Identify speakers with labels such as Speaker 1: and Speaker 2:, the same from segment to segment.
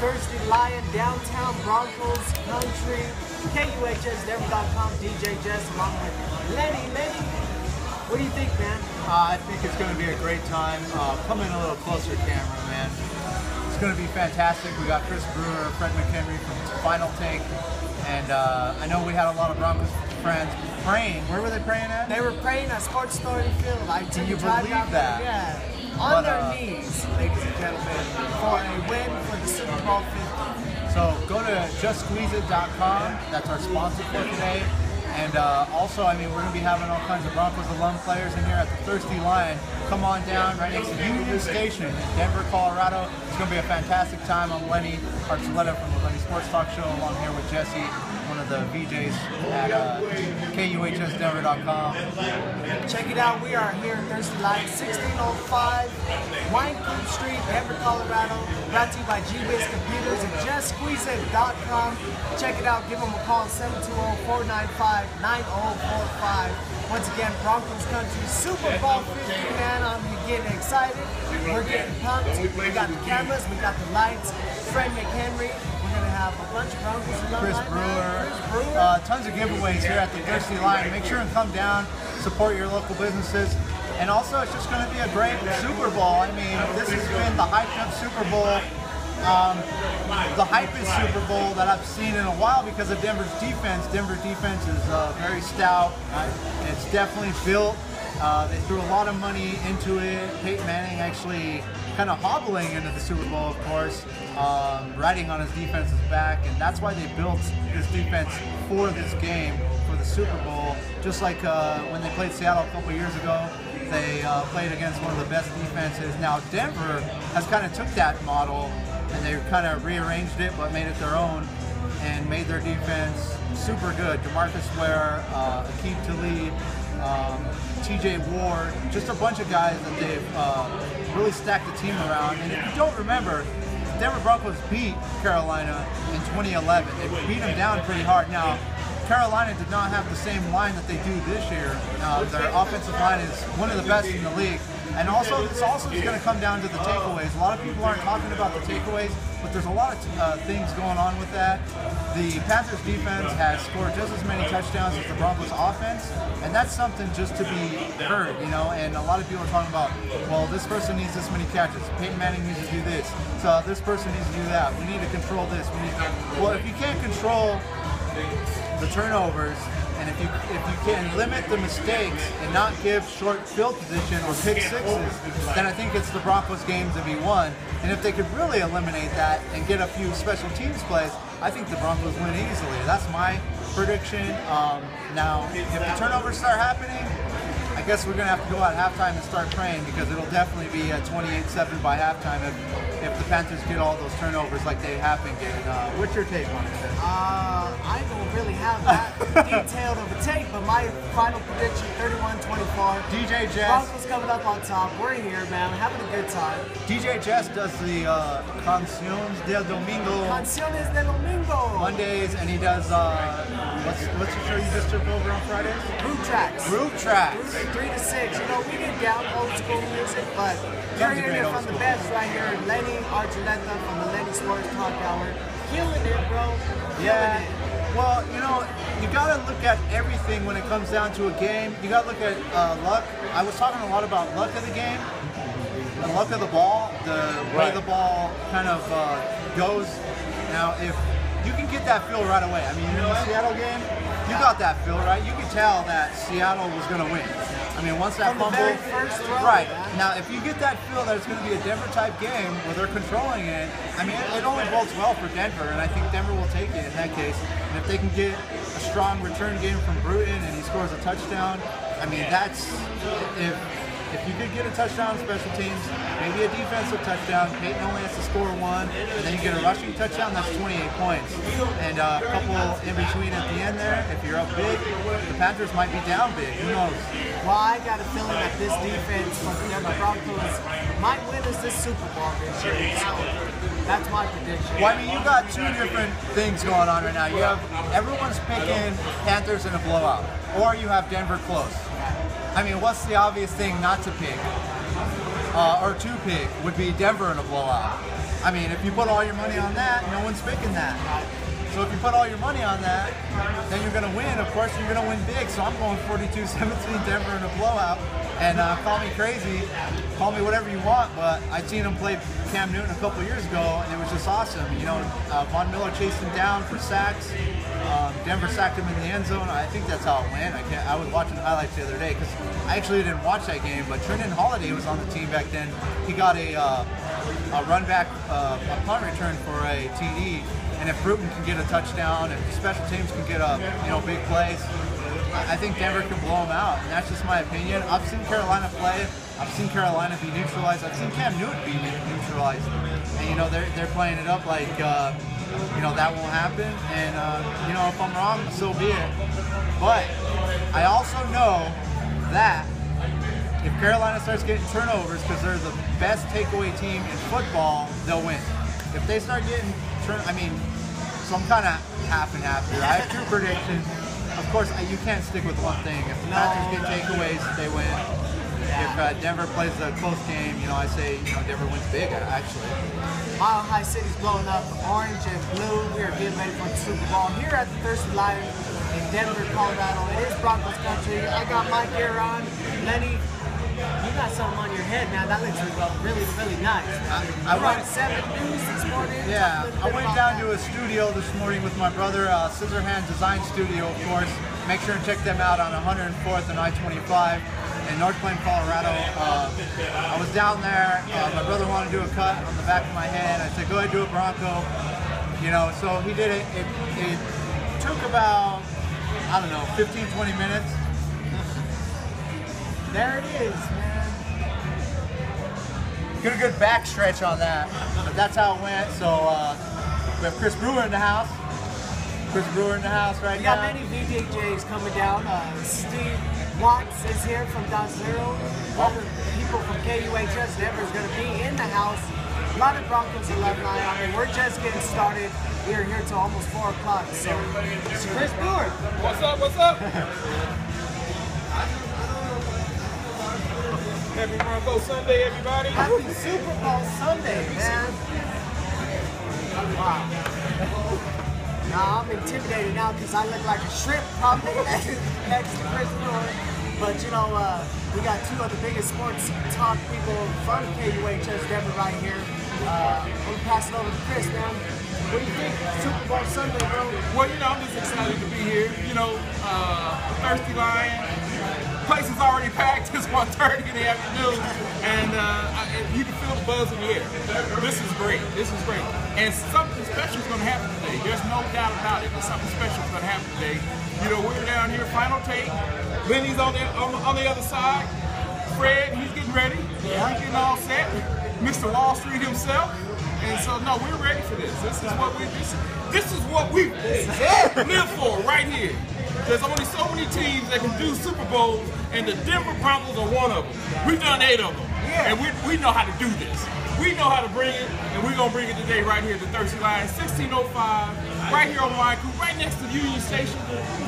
Speaker 1: Thursday Lion, downtown Broncos country, KUHS.com, DJ Jess, along with Lenny. Lenny, what do you think, man?
Speaker 2: I think it's going to be a great time. Come in a little closer, camera, man. It's going to be fantastic. We got Chris Brewer, Fred McHenry from Final Take, and I know we had a lot of Broncos friends praying. Where were they praying at?
Speaker 1: They were praying at Sports Authority Field.
Speaker 2: Can you believe that?
Speaker 1: Yeah. On their knees, ladies and gentlemen, for a win for the Super Bowl 50.
Speaker 2: So go to justsqueezeit.com. That's our sponsor for today. And also, I mean, we're going to be having all kinds of Broncos alum players in here at the Thirsty Lion. Come on down right next to Union Station in Denver, Colorado. It's going to be a fantastic time. I'm Lenny Archuleta from the Lenny Sports Talk Show, along here with Jesse, one of the VJs at KUHSdenver.com.
Speaker 1: Check it out. We are here at Thirsty Lion, 1605 Wine Club Street, Denver, Colorado. Brought to you by G-Wiz Computers and JustSqueezeIt.com. Check it out. Give them a call, 720-495-9045. Once again, Broncos country, Super Bowl 50, man. I'm getting excited. We're getting pumped. We got the cameras, we got the lights. Fred McHenry. We're going to have a bunch of Broncos alumni.
Speaker 2: Chris Brewer. Tons of giveaways here at the Thirsty Lion. Make sure and come down, support your local businesses. And also, it's just going to be a great Super Bowl. I mean, this has been the hyped up Super Bowl. The hypest Super Bowl that I've seen in a while because of Denver's defense. Denver's defense is very stout. It's definitely built. They threw a lot of money into it. Peyton Manning actually kind of hobbling into the Super Bowl, of course, riding on his defense's back, and that's why they built this defense for this game, for the Super Bowl. Just like when they played Seattle a couple years ago, they played against one of the best defenses. Now Denver has kind of took that model and they kind of rearranged it, but made it their own and made their defense super good. DeMarcus Ware, Akeem Talib, TJ Ward, just a bunch of guys that they've really stacked the team around. And if you don't remember, the Denver Broncos beat Carolina in 2011. They beat them down pretty hard. Now, Carolina did not have the same line that they do this year. Their offensive line is one of the best in the league. And also, this also is going to come down to the takeaways. A lot of people aren't talking about the takeaways, but there's a lot of things going on with that. The Panthers defense has scored just as many touchdowns as the Broncos offense, and that's something just to be heard, you know. And a lot of people are talking about, well, this person needs this many catches. Peyton Manning needs to do this. So this person needs to do that. We need to control this. Well, if you can't control the turnovers, and if you can limit the mistakes and not give short field position or pick sixes, then I think it's the Broncos game to be won. And if they could really eliminate that and get a few special teams plays, I think the Broncos win easily. That's my prediction. Now, if the turnovers start happening, I guess we're going to have to go at halftime and start praying, because it'll definitely be a 28-7 by halftime if the Panthers get all those turnovers like they have been getting. What's your take on it?
Speaker 1: I don't really have that detailed of a take, but my final prediction, 31-24.
Speaker 2: DJ Jess.
Speaker 1: Broncos coming up on top. We're here, man. We're having a good time.
Speaker 2: DJ Jess does the Canciones del Domingo.
Speaker 1: Canciones del Domingo.
Speaker 2: Mondays, and he does, what's the show you just took over on Fridays?
Speaker 1: Groove Tracks.
Speaker 2: Groove Tracks.
Speaker 1: 3 to 6. You know, we get down old school music, but you're hearing it from the best right here. Lenny Archuleta from the Lenny Sports Talk Hour. Killing it, bro. Killing it.
Speaker 2: Well, you know, you got to look at everything when it comes down to a game. You got to look at luck. I was talking a lot about luck of the game, the luck of the ball, the way the ball kind of goes. Now, if you can get that feel right away. I mean, in the Seattle game, you got that feel, right? You could tell that Seattle was going to win. I mean, once that
Speaker 1: from
Speaker 2: fumble,
Speaker 1: the very first throw,
Speaker 2: right?
Speaker 1: Man.
Speaker 2: Now, if you get that feel that it's going to be a Denver-type game where they're controlling it, I mean, it only bodes well for Denver, and I think Denver will take it in that case. And if they can get a strong return game from Bruton and he scores a touchdown, I mean, that's if you could get a touchdown on special teams, maybe a defensive touchdown, Peyton only has to score one, and then you get a rushing touchdown, that's 28 points. And a couple in between at the end there, if you're up big, the Panthers might be down big, who knows?
Speaker 1: Well, I got a feeling that this defense from the Denver Broncos might win us this Super Bowl this year. So that's my prediction.
Speaker 2: Well, I mean, you got two different things going on right now. You have everyone's picking Panthers in a blowout, or you have Denver close. I mean, what's the obvious thing not to pick, or to pick, would be Denver in a blowout. I mean, if you put all your money on that, no one's picking that. So if you put all your money on that, then you're going to win. Of course, you're going to win big. So I'm going 42-17 Denver in a blowout. And call me crazy, call me whatever you want, but I seen him play Cam Newton a couple years ago, and it was just awesome. You know, Von Miller chased him down for sacks. Denver sacked him in the end zone. I think that's how it went. I was watching highlights the other day because I actually didn't watch that game, but Trenton Holiday was on the team back then. He got a run back, a punt return for a TD. And if Bruton can get a touchdown, if special teams can get a big plays, I think Denver can blow them out. And that's just my opinion. I've seen Carolina play. I've seen Carolina be neutralized. I've seen Cam Newton be neutralized. And they're playing it up like that won't happen. And if I'm wrong, so be it. But I also know that if Carolina starts getting turnovers because they're the best takeaway team in football, they'll win. If they start getting so I'm kind of half and half here. I have two predictions. Of course, you can't stick with one thing. If the Packers get takeaways, they win. If Denver plays a close game, I say Denver wins big. Actually,
Speaker 1: Mile High City's blowing up orange and blue. We are getting ready for the Super Bowl here at the Thirsty Lion in Denver, Colorado. It is Broncos country. I got my gear on. Lenny, you got something on your head, man. That looks really, really nice. I went 7 News this morning.
Speaker 2: Yeah, I went down to a studio this morning with my brother, Scissorhand Design Studio, of course. Make sure and check them out on 104th and I-25 in North Plain, Colorado. I was down there. My brother wanted to do a cut on the back of my head. I said, go ahead, do a Bronco. So he did it. It took about, 15, 20 minutes.
Speaker 1: There it is, man.
Speaker 2: Get a good back stretch on that. But that's how it went. So we have Chris Brewer in the house. Chris Brewer in the house right now.
Speaker 1: We got many VDJs coming down. Steve Watts is here from Dot Zero. Other people from KUHS Denver is going to be in the house. A lot of Broncos alumni. I mean, we're just getting started. We are here till almost 4 o'clock. So it's Chris Brewer.
Speaker 3: What's up? What's up? Happy Bronco Sunday, everybody.
Speaker 1: Happy Super Bowl Sunday, man. Wow. Now, I'm intimidated now because I look like a shrimp probably next to Chris Brewer. But, we got two of the biggest sports talk people from KUHS Denver right here. I'm going to pass it over to Chris, man. What do you think? Super Bowl Sunday, bro?
Speaker 3: Well, I'm just excited to be here. Thirsty Lion. Place is already packed. It's 1:30 in the afternoon, and you can feel the buzz in the air. This is great. This is great. And something special is going to happen today. There's no doubt about it. That something special is going to happen today. We're down here, final take. Lenny's on the other side. Fred, he's getting ready. Yeah. He's getting all set. Mr. Wall Street himself. And so, no, we're ready for this. This is what we live for right here. There's only so many teams that can do Super Bowls, and the Denver Broncos are one of them. We've done 8 of them, and we know how to do this. We know how to bring it, and we're going to bring it today right here at the Thirsty Lion, 1605, right here on Wine Crew, right next to the Union Station.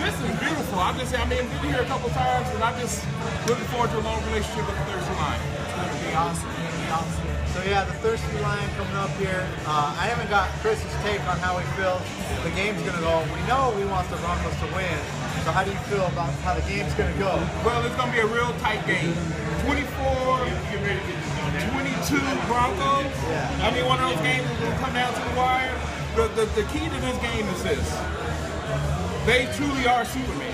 Speaker 3: This is beautiful. I've been here a couple times, and I'm just looking forward to a long relationship with the Thirsty Lion.
Speaker 1: It's going to be awesome. It's going to be awesome.
Speaker 2: So yeah, the Thirsty Lion coming up here. I haven't got Chris's take on how he feels the game's going to go. We know we want the Broncos to win. So how do you feel about how the game's going to go?
Speaker 3: Well, it's going to be a real tight game. 24-22 Broncos. Yeah. I mean, one of those games is going to come down to the wire. The key to this game is this. They truly are Superman.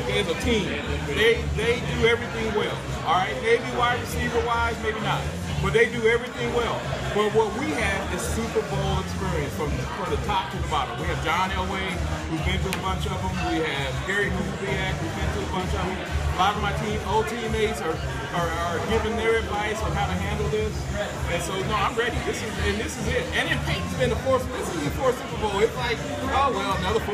Speaker 3: As a team. They do everything well. All right? Maybe wide receiver wise, maybe not. But they do everything well. But what we have is Super Bowl experience from the top to the bottom. We have John Elway, who's been to a bunch of them. We have Gary Kubiak, who's been to a bunch of them. A lot of my old teammates are giving their advice on how to handle this. And so, no, I'm ready. This is it. And then Peyton's been the fourth. This is the fourth Super Bowl. It's like, oh well, another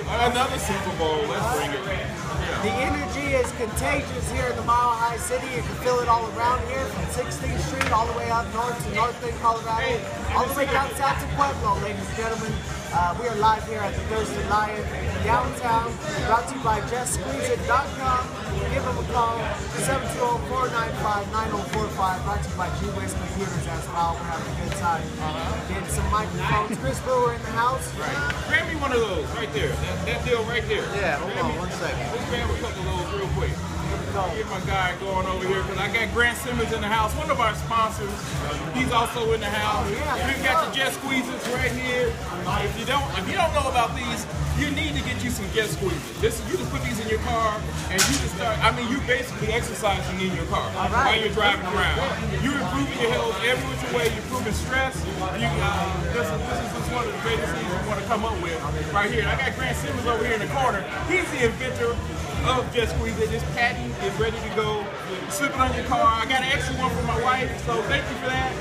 Speaker 3: Super Bowl. Let's bring it. Yeah.
Speaker 1: The energy is contagious here in the Mile High City. You can feel it all around here, from 16th Street all the way up north to North Bend, Colorado, all the way down south to Pueblo, ladies and gentlemen. We are live here at the Thirsty Lion downtown, brought to you by JustSqueezeIt.com. Give them a call, 720-495-9045, brought to you by G-Waste Computers as well. We're having a good time. Getting some microphones. Chris Brewer in the house.
Speaker 3: Right. Grab me one of those right there. That deal right there.
Speaker 2: Yeah, hold on 1 second.
Speaker 3: Let's grab a couple of those real quick. Get my guy going over here because I got Grant Simmons in the house, one of our sponsors. He's also in the house. We've got the jet squeezers right here. If you don't know about these, you need to get you some jet squeezers. You can put these in your car and you can start. I mean, you basically exercising in your car while you're driving around. You're improving your health every which way. You're improving stress. This is just one of the greatest things you want to come up with right here. I got Grant Simmons over here in the corner. He's the inventor of jet squeezer. This patty is ready to go. Slip it on your car. I got an extra one for my wife, so thank you for that.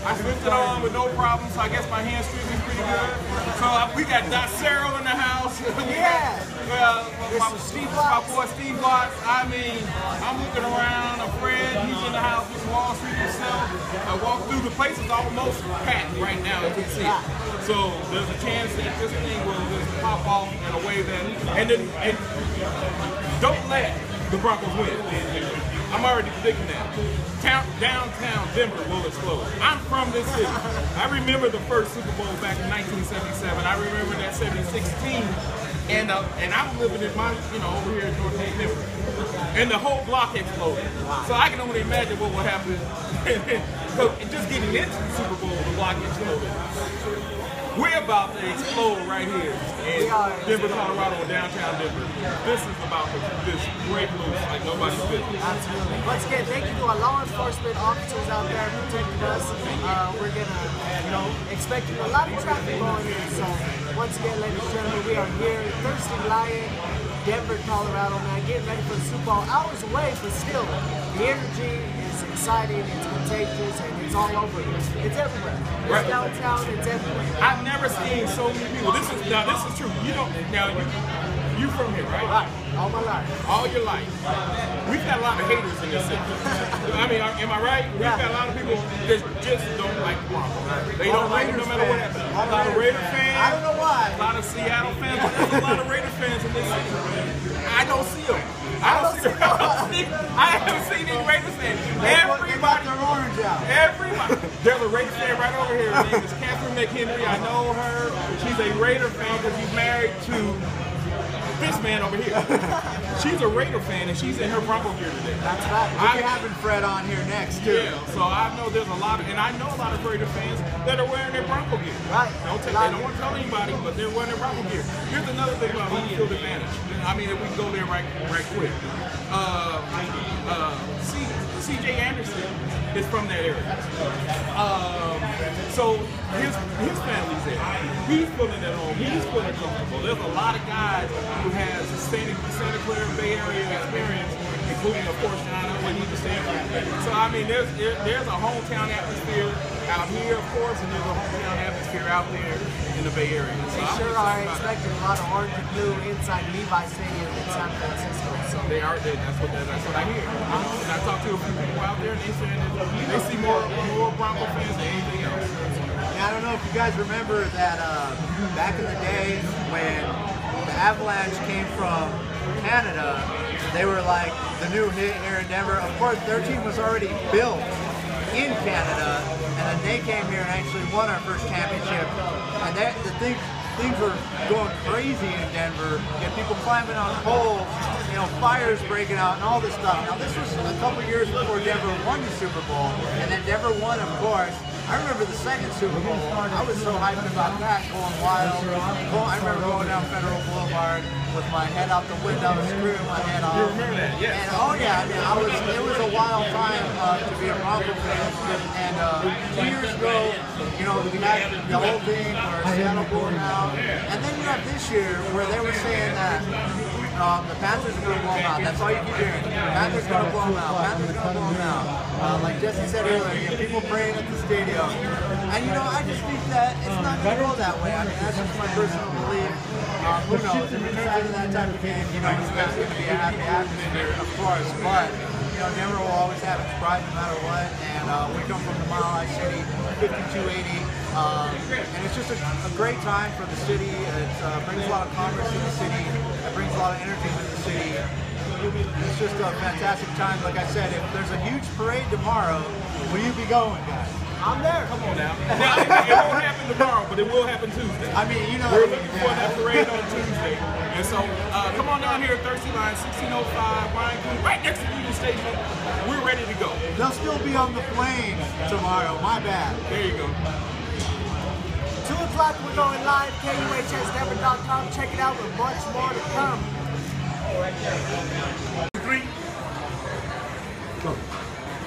Speaker 3: I slipped it on with no problem, so I guess my hand strength is pretty good. So we got Doc Cero in the house. My boy Steve Watts. I mean, I'm looking around. A friend, he's in the house with Wall Street himself. I walk through, the place is almost packed right now, as you can see. So there's a chance that this thing will just pop off in a way that, and don't let the Broncos win. I'm already predicting that. Downtown Denver will explode. I'm from this city. I remember the first Super Bowl back in 1977. I remember that 76 team. And I'm living in my, over here in North Denver. And the whole block exploded. So I can only imagine what would happen. So just getting into the Super Bowl, the block exploded. We're about to explode right here in Denver, Colorado, downtown Denver. This is about to just break loose like nobody's business.
Speaker 1: Absolutely. Once again, thank you to our law enforcement officers out there protecting us. We're gonna, expecting a lot of traffic going in. So once again, ladies and gentlemen, we are here in Thirsty Lion, Denver, Colorado, man, getting ready for the Super Bowl. Hours away, but still, the energy is exciting, it's contagious, and it's all over. It's everywhere. It's downtown, it's everywhere.
Speaker 3: I've never seen so many people. This is true. You from here, right?
Speaker 1: Right. All my life.
Speaker 3: All your life. We've got a lot of haters in this city. I mean, am I right? We've got a lot of people that just don't like the Broncos. They don't like it no matter what happens. A lot of Raider fans.
Speaker 2: I don't know why.
Speaker 3: A lot of Seattle fans. But there's a lot of Raider fans in this city. I don't see them. I haven't seen any Raiders fans. Everybody.
Speaker 2: Their orange out.
Speaker 3: Everybody. There's a Raider fan right over here. Her name is Catherine McHenry. I know her. She's a Raider fan because she's married to this man over here. She's a Raider fan and she's in her Bronco gear today.
Speaker 1: That's right.
Speaker 2: We'll be having Fred on here next too.
Speaker 3: Yeah, so I know there's a lot of, and I know a lot of Raider fans that are wearing their Bronco gear.
Speaker 1: Right.
Speaker 3: They don't want to tell anybody, but they're wearing their Bronco gear. Here's another thing about home field advantage. I mean, if we go there right quick. CJ Anderson is from that area. So his family's there. He's feeling at home. He's feeling comfortable. There's a lot of guys who have Santa Clara Bay Area experience, including, of course, John when he was Stanford. So I mean, there's a hometown atmosphere out here, of course, and there's a hometown atmosphere out there in the Bay Area. So
Speaker 1: they sure are expecting a lot of orange and blue inside Levi Stadium in San Francisco. So
Speaker 3: they are. That's what I hear. And I talked to a few people out there, and they said that they see more Bronco fans than anything else.
Speaker 2: I don't know if you guys remember that back in the day when the Avalanche came from Canada, they were like the new hit here in Denver. Of course, their team was already built in Canada, and then they came here and actually won our first championship. And things were going crazy in Denver. You had people climbing on poles, fires breaking out and all this stuff. Now this was a couple years before Denver won the Super Bowl, and then Denver won, of course. I remember the second Super Bowl. I was so hyped about that, going wild. I remember going down Federal Boulevard with my head out the window, screwing my head off.
Speaker 3: You remember that? Yeah.
Speaker 2: And oh yeah, I mean, it was a wild time to be a Bronco fan. And 2 years ago, we had the whole thing where Seattle pulled out, and then you have this year where they were saying that the Panthers are going to blow them out. That's all you keep hearing. Panthers going to blow them out. Panthers going to blow them out. Like Jesse said earlier, you have people praying at the stadium. And I just think that it's not going to go that way. I mean, that's just my personal belief. Who knows? If it's inside of that type of game, it's not going to be a happy atmosphere, of course. But Denver will always have its pride no matter what. And we come from the Mile High City, 5280. And it's just a great time for the city. It brings a lot of commerce to the city. It brings a lot of energy to the city. It's just a fantastic time. Like I said, if there's a huge parade tomorrow, Will you be going, guys?
Speaker 1: I'm there.
Speaker 3: Come on now. Now, it won't happen tomorrow, but it will happen Tuesday.
Speaker 2: I mean, you know,
Speaker 3: we're looking for that parade on Tuesday. And so, come on down here at Thirsty Line, 1605 Wine Coop, right next to the Union Station. We're ready to go.
Speaker 2: They'll still be on the plane tomorrow. My bad.
Speaker 3: There you go.
Speaker 1: 2 o'clock, we're going live, KUHSdenver.com. Check it out with much more to come.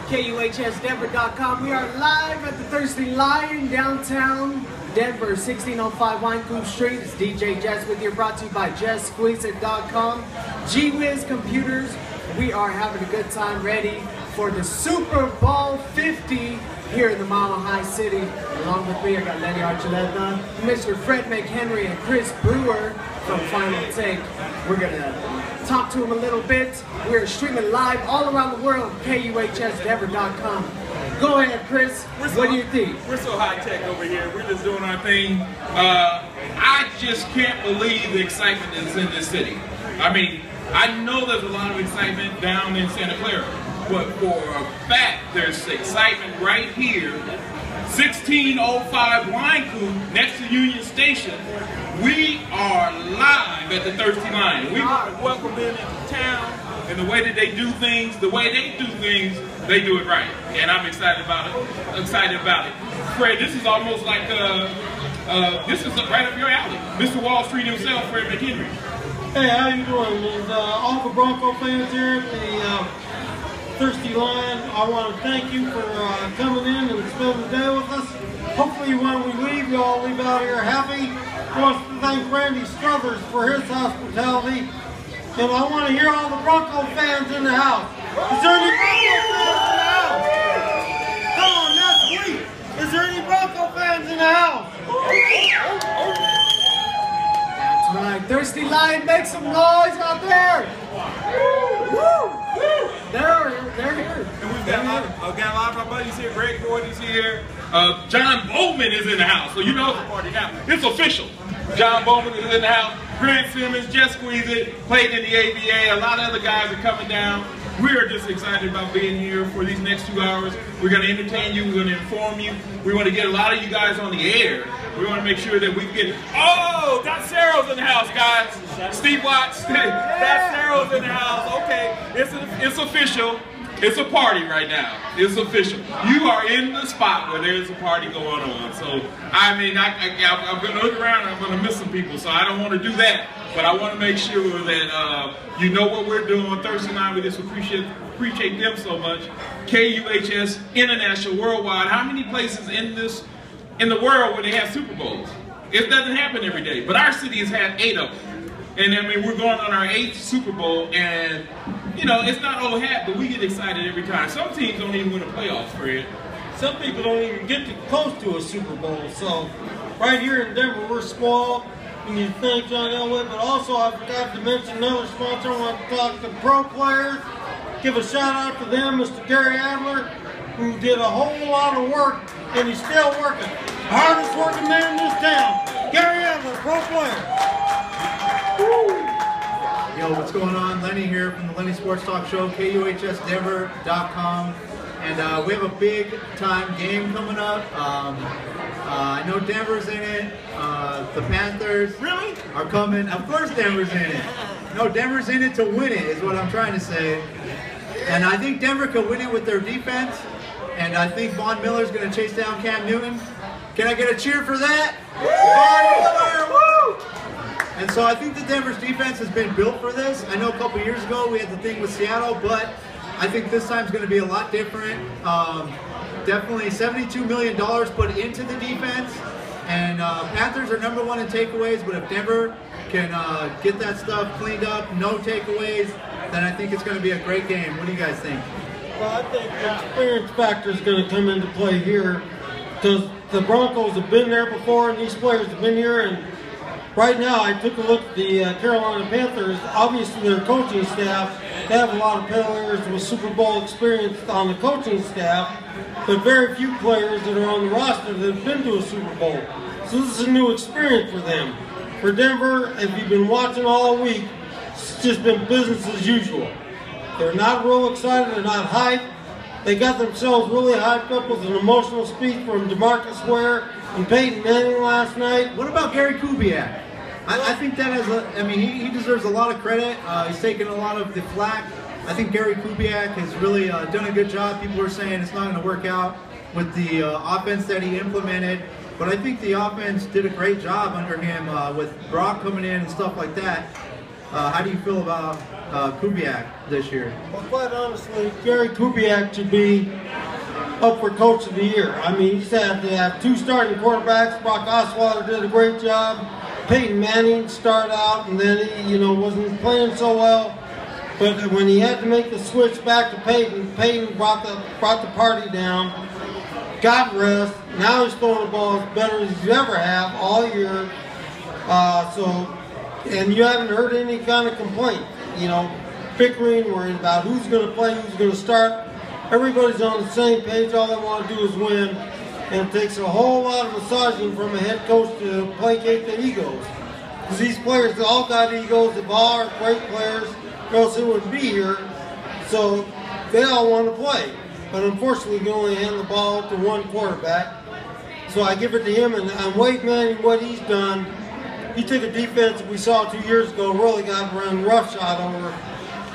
Speaker 1: KUHSdenver.com. We are live at the Thirsty Lion, downtown Denver, 1605 Wine Coop Street. It's DJ Jess with you, brought to you by JessSqueezeIt.com. G-Wiz Computers. We are having a good time, ready for the Super Bowl 50 here in the Mile High City. Along with me, I got Lenny Archuleta, Mr. Fred McHenry, and Chris Brewer from Final Take. We're gonna talk to him a little bit. We're streaming live all around the world, KUHSdenver.com. Go ahead, Chris. What do you think?
Speaker 3: We're so high tech over here. We're just doing our thing. I just can't believe the excitement that's in this city. I mean, I know there's a lot of excitement down in Santa Clara, but for a fact, there's excitement right here. 1605 Wine Coop next to Union Station. We are live at the Thirsty Lion. We want to welcome them into town, and the way that they do things, they do it right. And I'm excited about it. Fred, this is almost like, this is right up your alley. Mr. Wall Street himself, Fred McHenry.
Speaker 4: Hey, how you doing? And all the Bronco fans here at the Thirsty Lion, I want to thank you for coming in and spending the day with us. Hopefully when we leave, you all leave out here happy. I want to thank Randy Struthers for his hospitality. And I want to hear all the Bronco fans in the house. Is there any Bronco fans in the house? Come on, that's sweet. Is there any Bronco fans in the house?
Speaker 1: That's right. Thirsty Lion, make some noise out there. Woo! They're here.
Speaker 3: And we've got a lot of our buddies here. Greg Gordon's here. John Bowman is in the house, so you know it's a party now. It's official. John Bowman is in the house. Greg Simmons, Just Squeeze It, played in the ABA. A lot of other guys are coming down. We are just excited about being here for these next 2 hours. We're going to entertain you. We're going to inform you. We want to get a lot of you guys on the air. We want to make sure that we get. Oh, Dot Sarah's in the house, guys. Steve Watts. Dot Sarah's in the house. Okay, it's official. It's a party right now. It's official. You are in the spot where there's a party going on. So, I mean, I'm going to look around and I'm going to miss some people. So I don't want to do that. But I want to make sure that you know what we're doing. Thirsty Line, we just appreciate them so much. KUHS, international, worldwide. How many places in the world where they have Super Bowls? It doesn't happen every day. But our city has had 8 of them. And I mean, we're going on our 8th Super Bowl, and you know, it's not old hat, but we get excited every time. Some teams don't even win a playoff, Fred.
Speaker 4: Some people don't even get close to a Super Bowl. So, right here in Denver, we're spoiled. We need to thank John Elway, but also I forgot to mention another sponsor. I want to talk to pro players. Give a shout out to them, Mr. Gary Adler, who did a whole lot of work, and he's still working. Hardest working man in this town. Gary Adler, pro player.
Speaker 2: Yo, what's going on? Lenny here from the Lenny Sports Talk Show, KUHSdenver.com. And we have a big time game coming up. I know Denver's in it. The Panthers are coming. Of course Denver's in it. No, Denver's in it to win it is what I'm trying to say. And I think Denver could win it with their defense. And I think Von Miller's going to chase down Cam Newton. Can I get a cheer for that? Von Miller, woo! And so I think the Denver's defense has been built for this. I know a couple years ago we had the thing with Seattle, but I think this time's going to be a lot different. Definitely $72 million put into the defense. And Panthers are #1 in takeaways, but if Denver can get that stuff cleaned up, no takeaways, then I think it's going to be a great game. What do you guys think?
Speaker 4: Well, I think the experience factor is going to come into play here because the Broncos have been there before and these players have been here. And right now, I took a look at the Carolina Panthers. Obviously, their coaching staff, they have a lot of players with Super Bowl experience on the coaching staff, but very few players that are on the roster that have been to a Super Bowl. So this is a new experience for them. For Denver, if you've been watching all week, it's just been business as usual. They're not real excited, they're not hyped. They got themselves really hyped up with an emotional speech from DeMarcus Ware and Peyton Manning last night.
Speaker 2: What about Gary Kubiak? I think that he deserves a lot of credit. He's taken a lot of the flack. I think Gary Kubiak has really done a good job. People are saying it's not going to work out with the offense that he implemented, but I think the offense did a great job under him with Brock coming in and stuff like that. How do you feel about Kubiak this year?
Speaker 4: Well, quite honestly, Gary Kubiak should be up for Coach of the Year. I mean, he said they have 2 starting quarterbacks. Brock Osweiler did a great job. Peyton Manning started out, and then he, wasn't playing so well. But when he had to make the switch back to Peyton brought the party down. Got rest. Now he's throwing the ball as better as he's ever have all year. And you haven't heard any kind of complaint. Bickering, worried about who's going to play, who's going to start. Everybody's on the same page. All they want to do is win. And it takes a whole lot of massaging from a head coach to placate the egos. Because these players, they all got egos. They all are great players, or else they wouldn't be here. So they all want to play. But unfortunately, you can only hand the ball to one quarterback. So I give it to him. And Wade Manning, what he's done, he took a defense that we saw 2 years ago, really got run roughshod over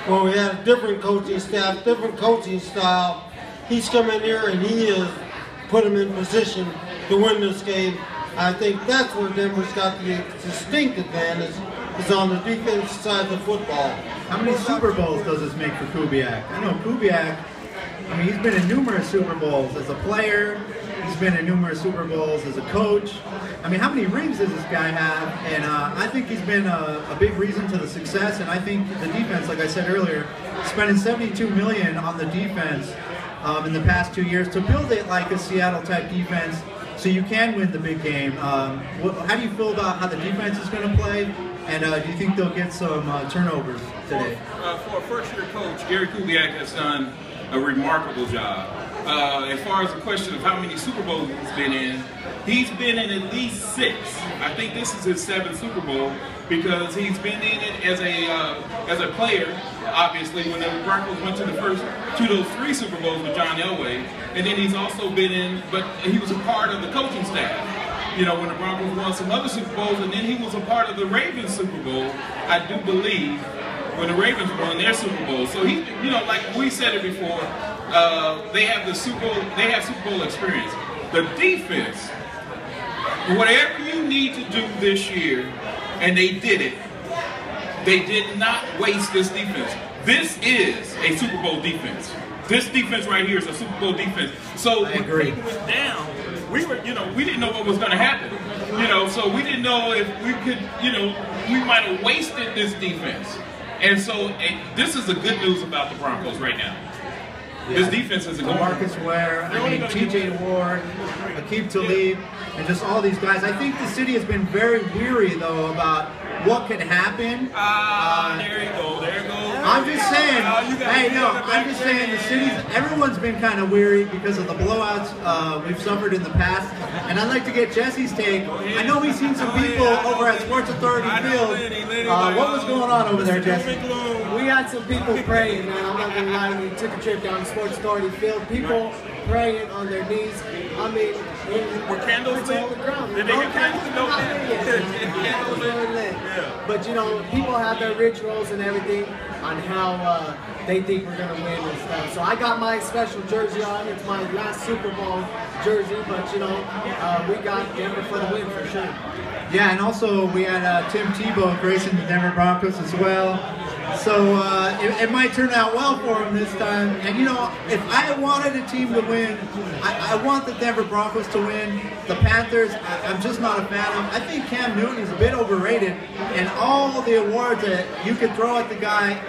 Speaker 4: when we had a different coaching staff, different coaching style. He's come in here and he has put him in position to win this game. I think that's where Denver's got the distinct advantage, is on the defensive side of the football.
Speaker 2: How many Super Bowls does this make for Kubiak? I know Kubiak, he's been in numerous Super Bowls as a player. He's been in numerous Super Bowls as a coach. How many rings does this guy have? And I think he's been a big reason to the success. And I think the defense, like I said earlier, spending $72 million on the defense in the past 2 years to build it like a Seattle-type defense so you can win the big game. How do you feel about how the defense is going to play? And do you think they'll get some turnovers today?
Speaker 3: For a first-year coach, Gary Kubiak has done a remarkable job. As far as the question of how many Super Bowls he's been in at least 6. I think this is his 7th Super Bowl because he's been in it as a player, obviously, when the Broncos went to those 3 Super Bowls with John Elway, and then he's also been in, but he was a part of the coaching staff. When the Broncos won some other Super Bowls, and then he was a part of the Ravens Super Bowl, I do believe, when the Ravens won their Super Bowl. So he, like we said it before, they have Super Bowl experience. The defense, whatever you need to do this year, and they did it. They did not waste this defense. This is a Super Bowl defense. This defense right here is a Super Bowl defense. So when Peyton went down, we didn't know what was going to happen. So we didn't know if we could, we might have wasted this defense. And so this is the good news about the Broncos right now. Yeah. This defense is a good
Speaker 2: Marcus Ware, T.J. Ward, Aqib Talib, and just all these guys. I think the city has been very weary, though, about what could happen.
Speaker 3: There you go.
Speaker 2: I'm just saying. I'm just saying the city's. Everyone's been kind of weary because of the blowouts we've suffered in the past. And I'd like to get Jesse's take. I know we've seen some people over at Sports Authority Field. What was going on over there, Jesse?
Speaker 1: We had some people praying, man. I'm not gonna lie. We took a trip down to Sports Authority Field. People praying on their knees.
Speaker 3: Were candles lit? Did they have candles lit?
Speaker 1: But people have their rituals and everything on how they think we're gonna win and stuff. So I got my special jersey on. It's my last Super Bowl jersey, but we got Denver for the win for sure.
Speaker 2: Yeah, and also we had Tim Tebow gracing the Denver Broncos as well. So it might turn out well for him this time. And if I wanted a team to win, I want the Denver Broncos to win. The Panthers, I'm just not a fan of. I think Cam Newton is a bit overrated. And all the awards that you could throw at the guy,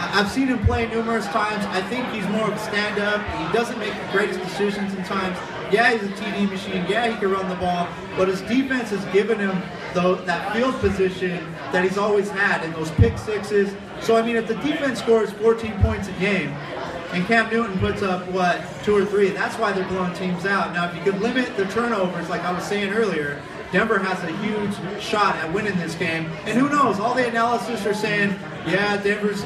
Speaker 2: I've seen him play numerous times. I think he's more of a stand-up. He doesn't make the greatest decisions in times. Yeah, he's a TD machine. Yeah, he can run the ball. But his defense has given him that field position that he's always had in those pick sixes. So, if the defense scores 14 points a game and Cam Newton puts up, 2 or 3, that's why they're blowing teams out. Now, if you could limit the turnovers, like I was saying earlier, Denver has a huge shot at winning this game. And who knows? All the analysis are saying, yeah, Denver's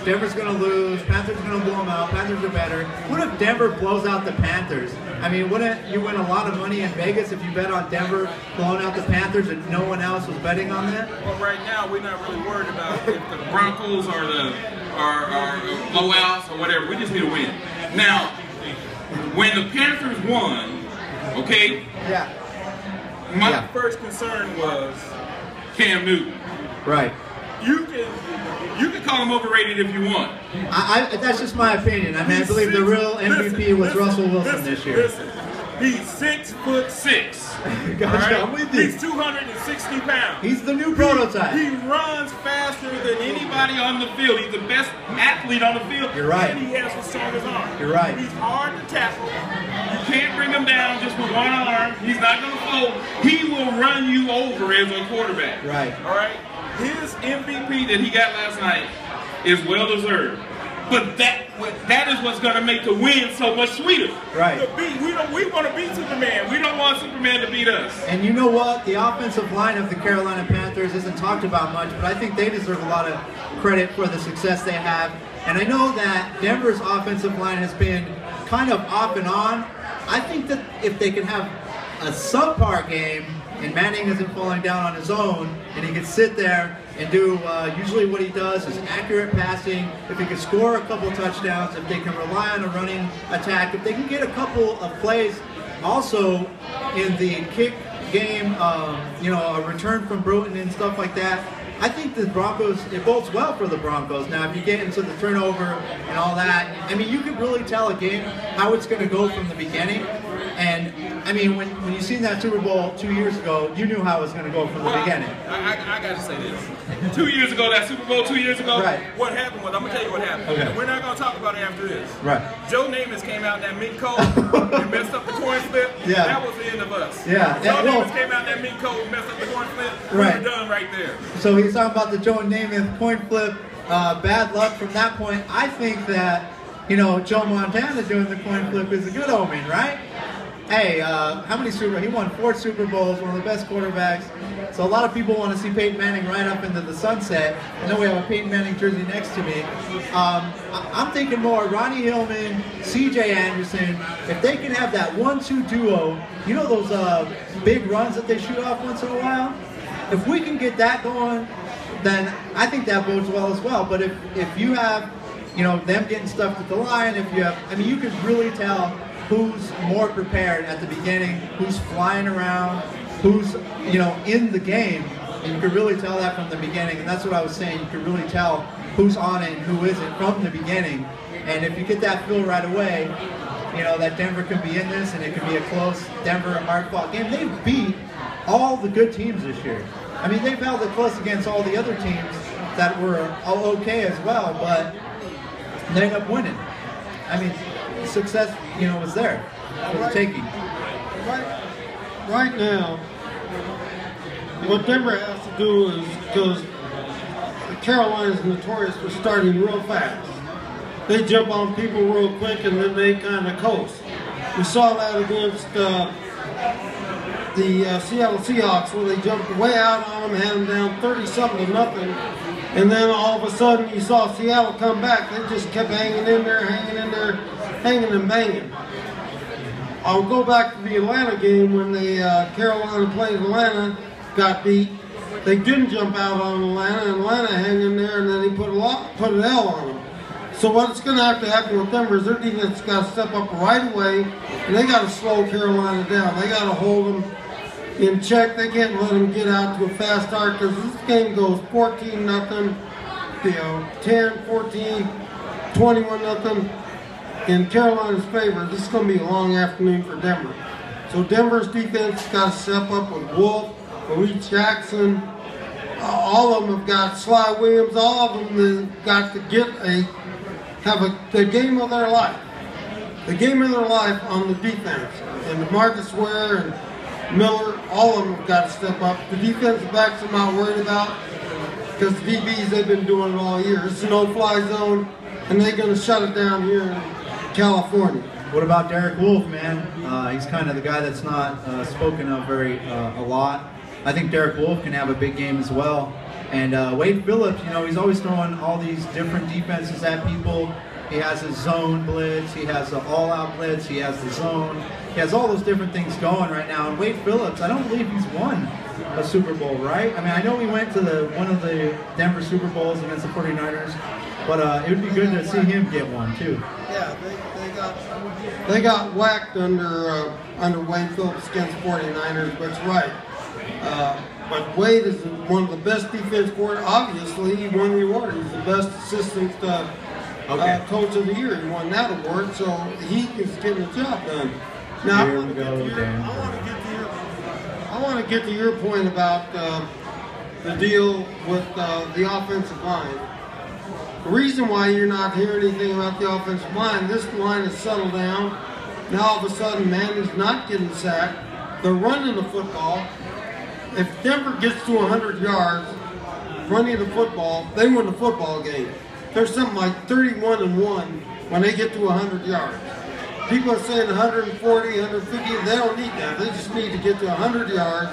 Speaker 2: Denver's going to lose, Panthers are going to blow them out, Panthers are better. What if Denver blows out the Panthers? I mean, wouldn't you win a lot of money in Vegas if you bet on Denver blowing out the Panthers and no one else was betting on that?
Speaker 3: Well, right now we're not really worried about if the Broncos are blowouts or whatever. We just need to win. Now, when the Panthers won, okay?
Speaker 2: Yeah.
Speaker 3: My first concern was Cam Newton.
Speaker 2: Right.
Speaker 3: You can call him overrated if you want.
Speaker 2: That's just my opinion. I mean, I believe the real MVP was Russell Wilson this year.
Speaker 3: He's 6'6".
Speaker 2: Gotcha,
Speaker 3: right?
Speaker 2: I'm with you.
Speaker 3: He's 260 pounds.
Speaker 2: He's the new prototype.
Speaker 3: He runs faster than anybody on the field. He's the best athlete on the field.
Speaker 2: You're right.
Speaker 3: And he has the strongest arm.
Speaker 2: You're right.
Speaker 3: He's hard to tackle. You can't bring him down just with one arm. He's not going to fold. He will run you over as a quarterback.
Speaker 2: Right.
Speaker 3: All right? His MVP that he got last night is well deserved. But that is what's going to make the win so much sweeter.
Speaker 2: Right.
Speaker 3: We want to beat Superman. We don't want Superman to beat us.
Speaker 2: And you know what? The offensive line of the Carolina Panthers isn't talked about much, but I think they deserve a lot of credit for the success they have. And I know that Denver's offensive line has been kind of off and on. I think that if they can have a subpar game and Manning isn't falling down on his own and he can sit there and do usually what he does is accurate passing, if he can score a couple touchdowns, if they can rely on a running attack, if they can get a couple of plays also in the kick game, a return from Bruton and stuff like that, I think the Broncos, it bodes well for the Broncos. Now, if you get into the turnover and all that, I mean, you could really tell a game how it's going to go from the beginning. And, I mean, when you seen that Super Bowl 2 years ago, you knew how it was going to go from the beginning.
Speaker 3: I got to say this. 2 years ago, that Super Bowl 2 years ago,
Speaker 2: right.
Speaker 3: What happened was, I'm going to tell you what happened.
Speaker 2: Okay.
Speaker 3: We're not going to talk about it after this.
Speaker 2: Right.
Speaker 3: Joe Namath came out in that mink coat and messed up the coin flip.
Speaker 2: Yeah.
Speaker 3: That was the end of us.
Speaker 2: Yeah.
Speaker 3: Joe Namath came out in that mink coat and messed up the coin flip.
Speaker 2: Right.
Speaker 3: We were done right there.
Speaker 2: So he's talking about the Joe Namath coin flip, bad luck from that point. I think that, Joe Montana doing the coin flip is a good omen, right? Hey, how many he won 4 Super Bowls, one of the best quarterbacks. So a lot of people want to see Peyton Manning right up into the sunset. I know we have a Peyton Manning jersey next to me. I'm thinking more Ronnie Hillman, C.J. Anderson. If they can have that 1-2 duo, those big runs that they shoot off once in a while? If we can get that going, then I think that bodes well as well. But if you have, them getting stuffed at the line, you could really tell who's more prepared at the beginning, who's flying around, who's, in the game. And you could really tell that from the beginning. And that's what I was saying. You could really tell who's on it and who isn't from the beginning. And if you get that feel right away, that Denver can be in this and it can be a close Denver hard-fought game. They've beat all the good teams this year. I mean, they've held it close against all the other teams that were all okay as well, but they end up winning. I mean, success, was there for the taking.
Speaker 4: Right now, what Denver has to do is, because Carolina's notorious for starting real fast. They jump on people real quick and then they kind of coast. We saw that against the Seattle Seahawks where they jumped way out on them, had them down 30-something to nothing, and then all of a sudden you saw Seattle come back. They just kept hanging in there, hanging and banging. I'll go back to the Atlanta game when the Carolina played Atlanta, got beat. They didn't jump out on Atlanta, and Atlanta hanging there, and then he put an L on them. So what's going to have to happen with Denver is their defense got to step up right away, and they got to slow Carolina down. They got to hold them in check. They can't let them get out to a fast start because this game goes 14-0, 10, 14, 21-0 in Carolina's favor. This is going to be a long afternoon for Denver. So Denver's defense got to step up with Wolf, Malik Jackson. All of them have got Sly Williams. All of them have got to have the game of their life. The game of their life on the defense. And Marcus Ware and Miller, all of them have got to step up. The defensive backs I'm not worried about because the DBs, they've been doing it all year. It's a no-fly zone, and they're going to shut it down here in California.
Speaker 2: What about Derek Wolfe, man? He's kind of the guy that's not spoken of a lot. I think Derek Wolfe can have a big game as well. And Wade Phillips, you know, he's always throwing all these different defenses at people. He has his zone blitz, he has the all-out blitz, he has the zone. He has all those different things going right now. And Wade Phillips, I don't believe he's won a Super Bowl, right? I mean, I know we went to one of the Denver Super Bowls against the 49ers, but it would be good to see him get one too.
Speaker 4: Yeah, they got whacked under Wade Phillips against 49ers, but it's right. But Wade is one of the best defense coordinators. Obviously, he won the award. He's the best assistant coach of the year. He won that award, so he is getting the job done. Now, I want to get to your point about the deal with the offensive line. The reason why you're not hearing anything about the offensive line, this line has settled down. Now all of a sudden, man is not getting sacked. They're running the football. If Denver gets to 100 yards running the football, they win the football game. There's something like 31-1 when they get to 100 yards. People are saying 140, 150. They don't need that. They just need to get to 100 yards.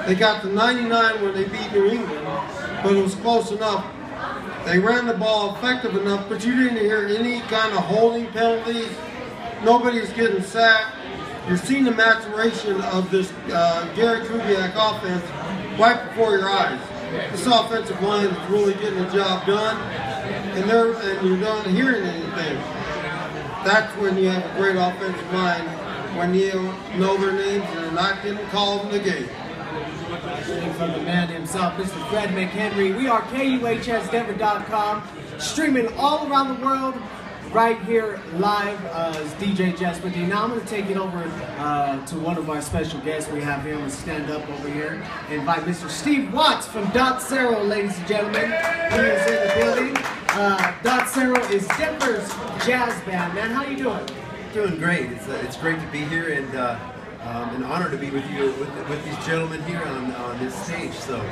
Speaker 4: They got to 99 when they beat New England, but it was close enough. They ran the ball effective enough, but you didn't hear any kind of holding penalties. Nobody's getting sacked. You're seeing the maturation of this Gary Kubiak offense right before your eyes. This offensive line is really getting the job done, and you're not hearing anything. That's when you have a great offensive line, when you know their names and they're not getting called in the game.
Speaker 1: From the man himself, Mr. Fred McHenry. We are KUHSdenver.com, streaming all around the world, right here live as DJ Jess with you. Now I'm going to take it over to one of our special guests we have here. I'm going to stand up over here and invite Mr. Steve Watts from Dot Zero, ladies and gentlemen. He is in the building. Dot Zero is Denver's jazz band. Man, how you doing?
Speaker 5: Doing great. It's great to be here, and an honor to be with you, with these gentlemen here on this stage. So,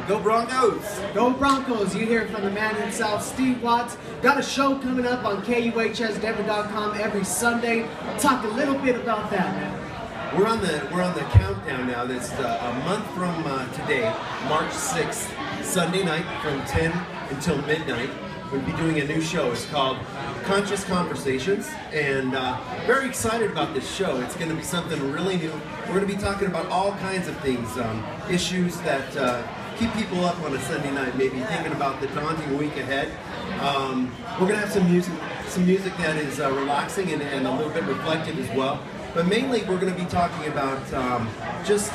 Speaker 5: go Broncos!
Speaker 1: Go Broncos! You hear it from the man himself, Steve Watts. Got a show coming up on KUHSdenver.com every Sunday. Talk a little bit about that, man.
Speaker 5: We're on the countdown now. That's a month from today, March 6th, Sunday night from 10 until midnight. We'll be doing a new show. It's called Conscious Conversations, and very excited about this show. It's going to be something really new. We're going to be talking about all kinds of things, issues that keep people up on a Sunday night, maybe thinking about the daunting week ahead. We're going to have some music that is relaxing and a little bit reflective as well. But mainly, we're going to be talking about just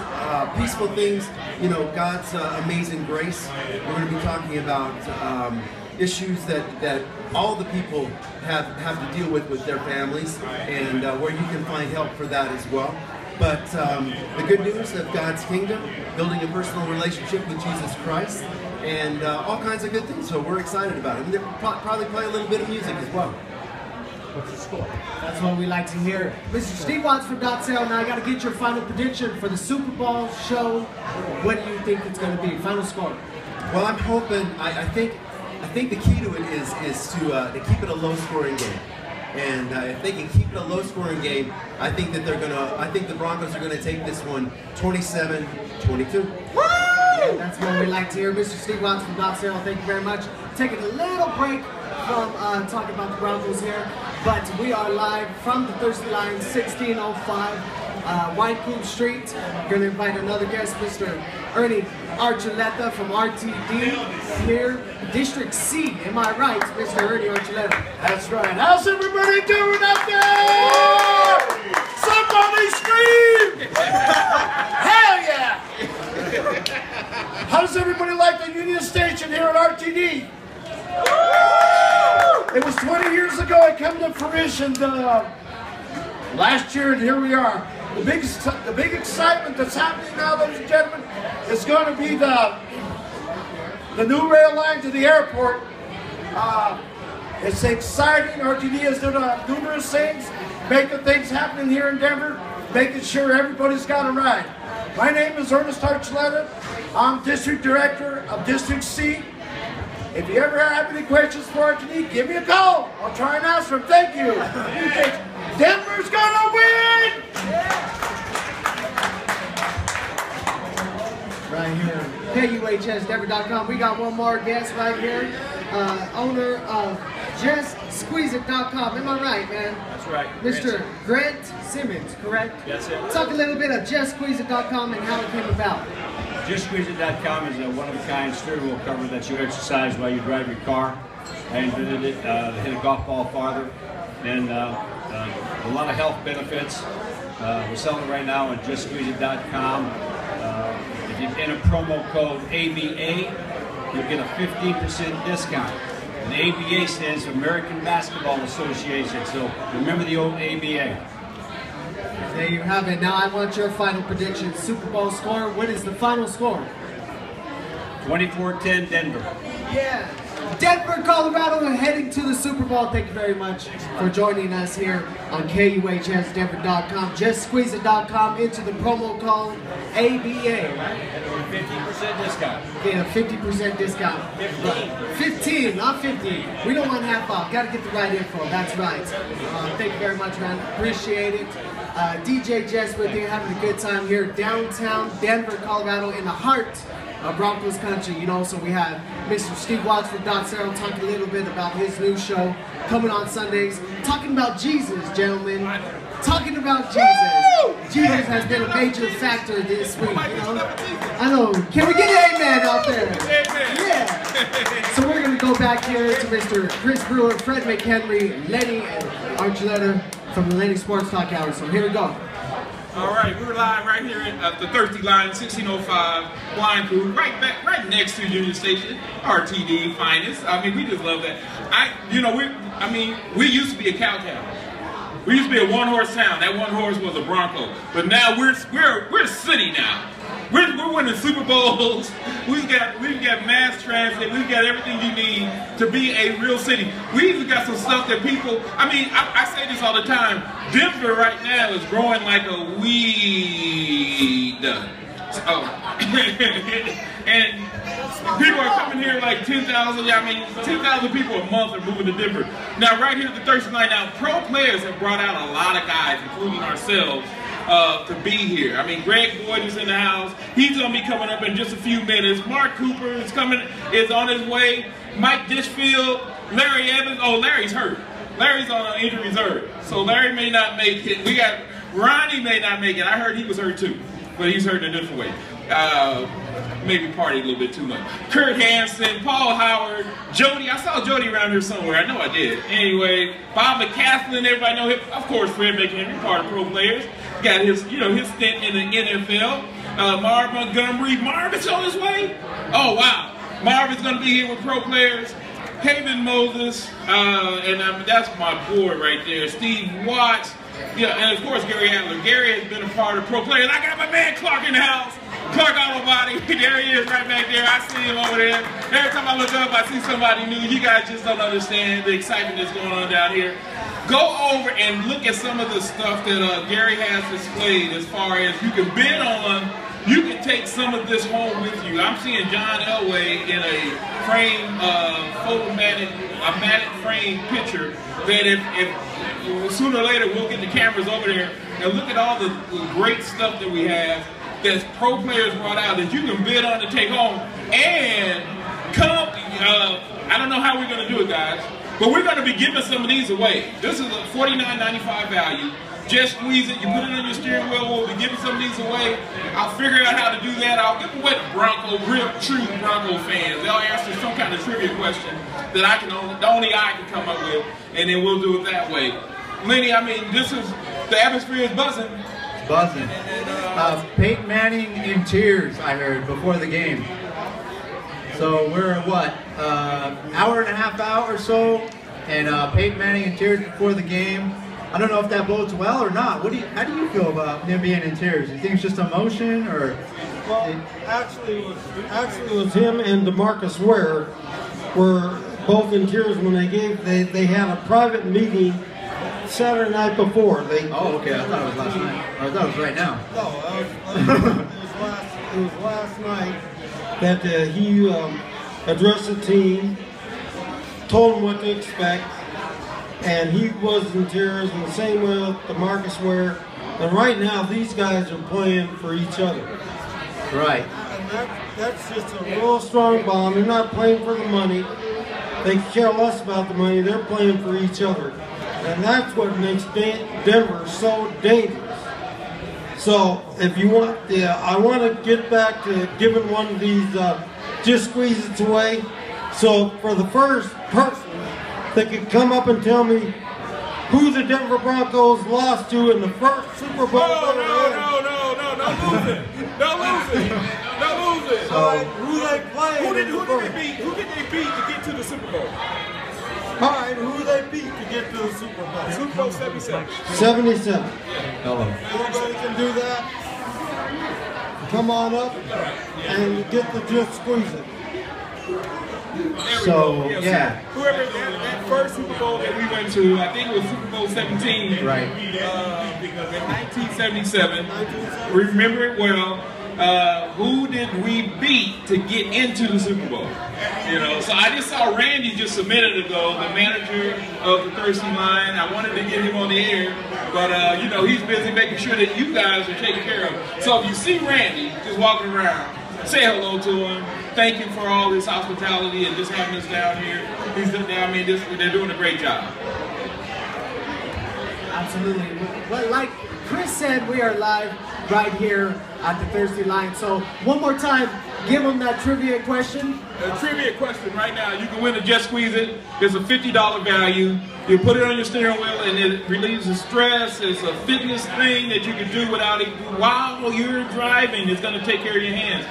Speaker 5: peaceful things. You know, God's amazing grace. We're going to be talking about issues that all the people have to deal with their families, and where you can find help for that as well. But the good news of God's kingdom, building a personal relationship with Jesus Christ, and all kinds of good things. So we're excited about it. And they'll probably play a little bit of music as well.
Speaker 1: What's the score? That's what we like to hear. Mr. Steve Watts from Dot Zero. Now I got to get your final prediction for the Super Bowl show. What do you think it's going to be? Final score.
Speaker 5: Well, I'm hoping. I think the key to it is to keep it a low-scoring game. And if they can keep it a low-scoring game, I think that I think the Broncos are gonna take this one 27-22.
Speaker 1: Woo! Yeah, that's what we like to hear. Mr. Steve Watts from Dot Zero, thank you very much. Taking a little break from talking about the Broncos here, but we are live from the Thirsty Lion, 1605 Wine Coop Street. Going to invite another guest, Mr. Ernie Archuleta from RTD here, District C. Am I right, Mr. Ernie Archuleta?
Speaker 6: That's right. How's everybody doing up there? Somebody scream! Hell yeah! How does everybody like the Union Station here at RTD? It was 20 years ago it came to fruition last year, and here we are. The big excitement that's happening now, ladies and gentlemen, is going to be the new rail line to the airport. It's exciting. RTD has done numerous things, making things happen here in Denver, making sure everybody's got a ride. My name is Ernest Archuleta. I'm District Director of District C. If you ever have any questions for RTD, give me a call. I'll try and answer them. Thank you. Denver's gonna win!
Speaker 1: Right here. KUHSdenver.com. We got one more guest right here, owner of JustSqueezeIt.com. Am I right, man?
Speaker 7: That's right.
Speaker 1: Mr. Grant Simmons, correct?
Speaker 7: That's it.
Speaker 1: Talk a little bit of JustSqueezeIt.com and how it came about.
Speaker 7: JustSqueezeIt.com is a one-of-a-kind steering wheel cover that you exercise while you drive your car. I invented it to hit a golf ball farther, and a lot of health benefits. We're selling it right now on JustSqueezeIt.com. If you enter promo code ABA, you'll get a 15% discount. And the ABA stands for American Basketball Association, so remember the old ABA.
Speaker 1: There you have it. Now I want your final prediction. Super Bowl score. What is the final score?
Speaker 7: 24-10 Denver.
Speaker 1: Yeah. Denver, Colorado, heading to the Super Bowl. Thank you very much for joining us here on KUHSdenver.com. JustSqueezeIt.com. Enter the promo code ABA, right?
Speaker 7: 15% discount.
Speaker 1: Get a 50% discount. 15, not 50. We don't want half off. Got to get the right info. That's right. Thank you very much, man. Appreciate it. DJ Jess with you, having a good time here downtown Denver, Colorado, in the heart of Broncos country. You know, so we have Mr. Steve Watts from Dot Cero talking a little bit about his new show coming on Sundays. Talking about Jesus, gentlemen. Talking about Jesus. Jesus has been a major factor this week, you know. I know. Can we get an amen out there? Yeah. So we're going to go back here to Mr. Chris Brewer, Fred McHenry, Lenny, and Archuleta from the Lenny Sports Talk Hour. So here we go.
Speaker 3: All right, we're live right here at the Thirsty Line, 1605 Blind Crew, right next to Union Station, RTD finest. I mean, we just love that. We used to be a cow town. We used to be a one-horse town. That one horse was a Bronco. But now we're a city now. We're winning Super Bowls. We've got mass transit. We've got everything you need to be a real city. We even got some stuff that people, I say this all the time. Denver right now is growing like a weed. And people are coming here like 10,000, 10,000 people a month are moving to Denver. Now right here at the Thirsty Line, now pro players have brought out a lot of guys, including ourselves, to be here. I mean, Greg Boyd is in the house. He's going to be coming up in just a few minutes. Mark Cooper is on his way. Mike Dishfield, Larry Evans. Oh, Larry's hurt. Larry's on an injury reserve. So Larry may not make it. We got Ronnie may not make it. I heard he was hurt too, but he's hurt in a different way. Maybe partied a little bit too much. Kurt Hansen, Paul Howard, Jody. I saw Jody around here somewhere. I know I did. Anyway, Bob McCaslin, everybody know him. Of course, Fred McHenry, part of Pro Players. Got his stint in the NFL. Marv Montgomery. Marv is on his way. Oh, wow. Marv is going to be here with Pro Players. Haven Moses. That's my boy right there. Steve Watts. Yeah, and of course, Gary Adler. Gary has been a part of Pro Players. I got my man Clark in the house. Clark Auto Body, there he is right back there. I see him over there. Every time I look up, I see somebody new. You guys just don't understand the excitement that's going on down here. Go over and look at some of the stuff that Gary has displayed as far as you can bid on. You can take some of this home with you. I'm seeing John Elway in a frame, a matte frame picture that if sooner or later we'll get the cameras over there and look at all the great stuff that we have that Pro Players brought out that you can bid on to take home. And come, I don't know how we're going to do it, guys, but we're going to be giving some of these away. This is a $49.95 value. Just squeeze it, you put it on your steering wheel, we'll be giving some of these away. I'll figure out how to do that. I'll give away to real true Bronco fans. They'll answer some kind of trivia question that only I can come up with, and then we'll do it that way. Lenny, the atmosphere is buzzing.
Speaker 2: Buzzing. Peyton Manning in tears, I heard, before the game. So we're what, hour and a half out or so, and Peyton Manning in tears before the game. I don't know if that bodes well or not. How do you feel about him being in tears? Do you think it's just emotion, or?
Speaker 4: Well, actually it was him and DeMarcus Ware were both in tears when they had a private meeting Saturday night before.
Speaker 2: Oh, okay. I thought it was last night. I thought it was right now.
Speaker 4: No, it was last night that he addressed the team, told them what to expect, and he was in tears, and the same way with DeMarcus Ware. And right now, these guys are playing for each other.
Speaker 2: Right.
Speaker 4: That's just a real strong bond. They're not playing for the money. They care less about the money. They're playing for each other. And that's what makes Denver so dangerous. So if you want, I want to get back to giving one of these just squeeze it away. So for the first person that could come up and tell me who the Denver Broncos lost to in the first Super Bowl.
Speaker 3: No, lose it. Don't lose it. Don't lose it.
Speaker 4: Who they played?
Speaker 3: Who did they beat? Who did they beat to get to the Super Bowl?
Speaker 4: All right, who they beat to get to the Super Bowl?
Speaker 3: Super Bowl 77.
Speaker 4: 77.
Speaker 2: Hello.
Speaker 4: Everybody can do that. Come on up and get the just squeeze it.
Speaker 2: So, yeah.
Speaker 3: Whoever that first Super Bowl that we went to, I think it was Super Bowl 17.
Speaker 2: Right.
Speaker 3: In 1977. Remember it well. Who did we beat to get into the Super Bowl? You know, so I just saw Randy just a minute ago, the manager of the Thirsty Line. I wanted to get him on the air, but you know, he's busy making sure that you guys are taken care of. So if you see Randy just walking around, say hello to him. Thank him for all his hospitality and just having us down here. I mean, they're doing a great job.
Speaker 1: Absolutely. Well, like Chris said, we are live right here at the Thirsty Line. So one more time, give them that trivia question.
Speaker 3: A trivia question right now. You can win a Just Squeeze It. It's a $50 value. You put it on your steering wheel and it relieves the stress. It's a fitness thing that you can do without it while you're driving. It's going to take care of your hands.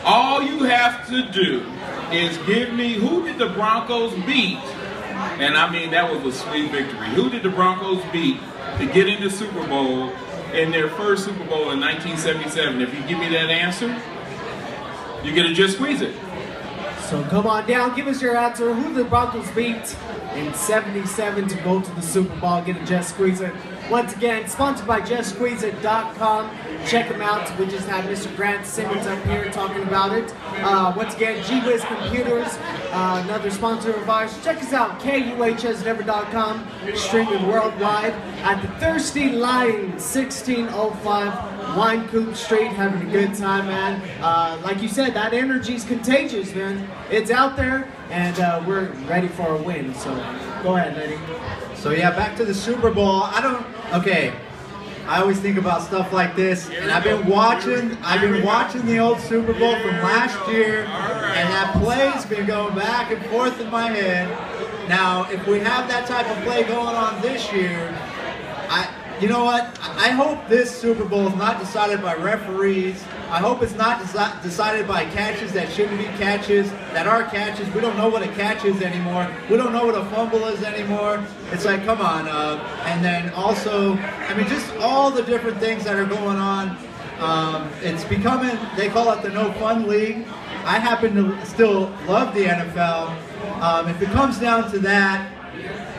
Speaker 3: All you have to do is give me who did the Broncos beat, and I mean that was a sweet victory. Who did the Broncos beat to get into Super Bowl in their first Super Bowl in 1977? If you give me that answer, you get to Just Squeeze It.
Speaker 1: So come on down, give us your answer. Who the Broncos beat in 77 to go to the Super Bowl, get a Just Squeeze It. Once again, sponsored by JustSqueezeIt.com. Check them out. We just had Mr. Grant Simmons up here talking about it. Once again, G-Wiz Computers, another sponsor of ours. Check us out, KUHSNever.com, streaming worldwide at the Thirsty Line, 1605 Wine Coop Street, having a good time, man. Like you said, that energy's contagious, man. It's out there, and we're ready for a win. So go ahead, Lenny.
Speaker 2: So yeah, back to the Super Bowl. I always think about stuff like this, and I've been watching the old Super Bowl from last year, and that play's been going back and forth in my head. Now, if we have that type of play going on this year, you know what? I hope this Super Bowl is not decided by referees. I hope it's not decided by catches that shouldn't be catches, that are catches. We don't know what a catch is anymore. We don't know what a fumble is anymore. It's like, come on. And then also, I mean, just all the different things that are going on. It's becoming, they call it the no fun league. I happen to still love the NFL. If it comes down to that,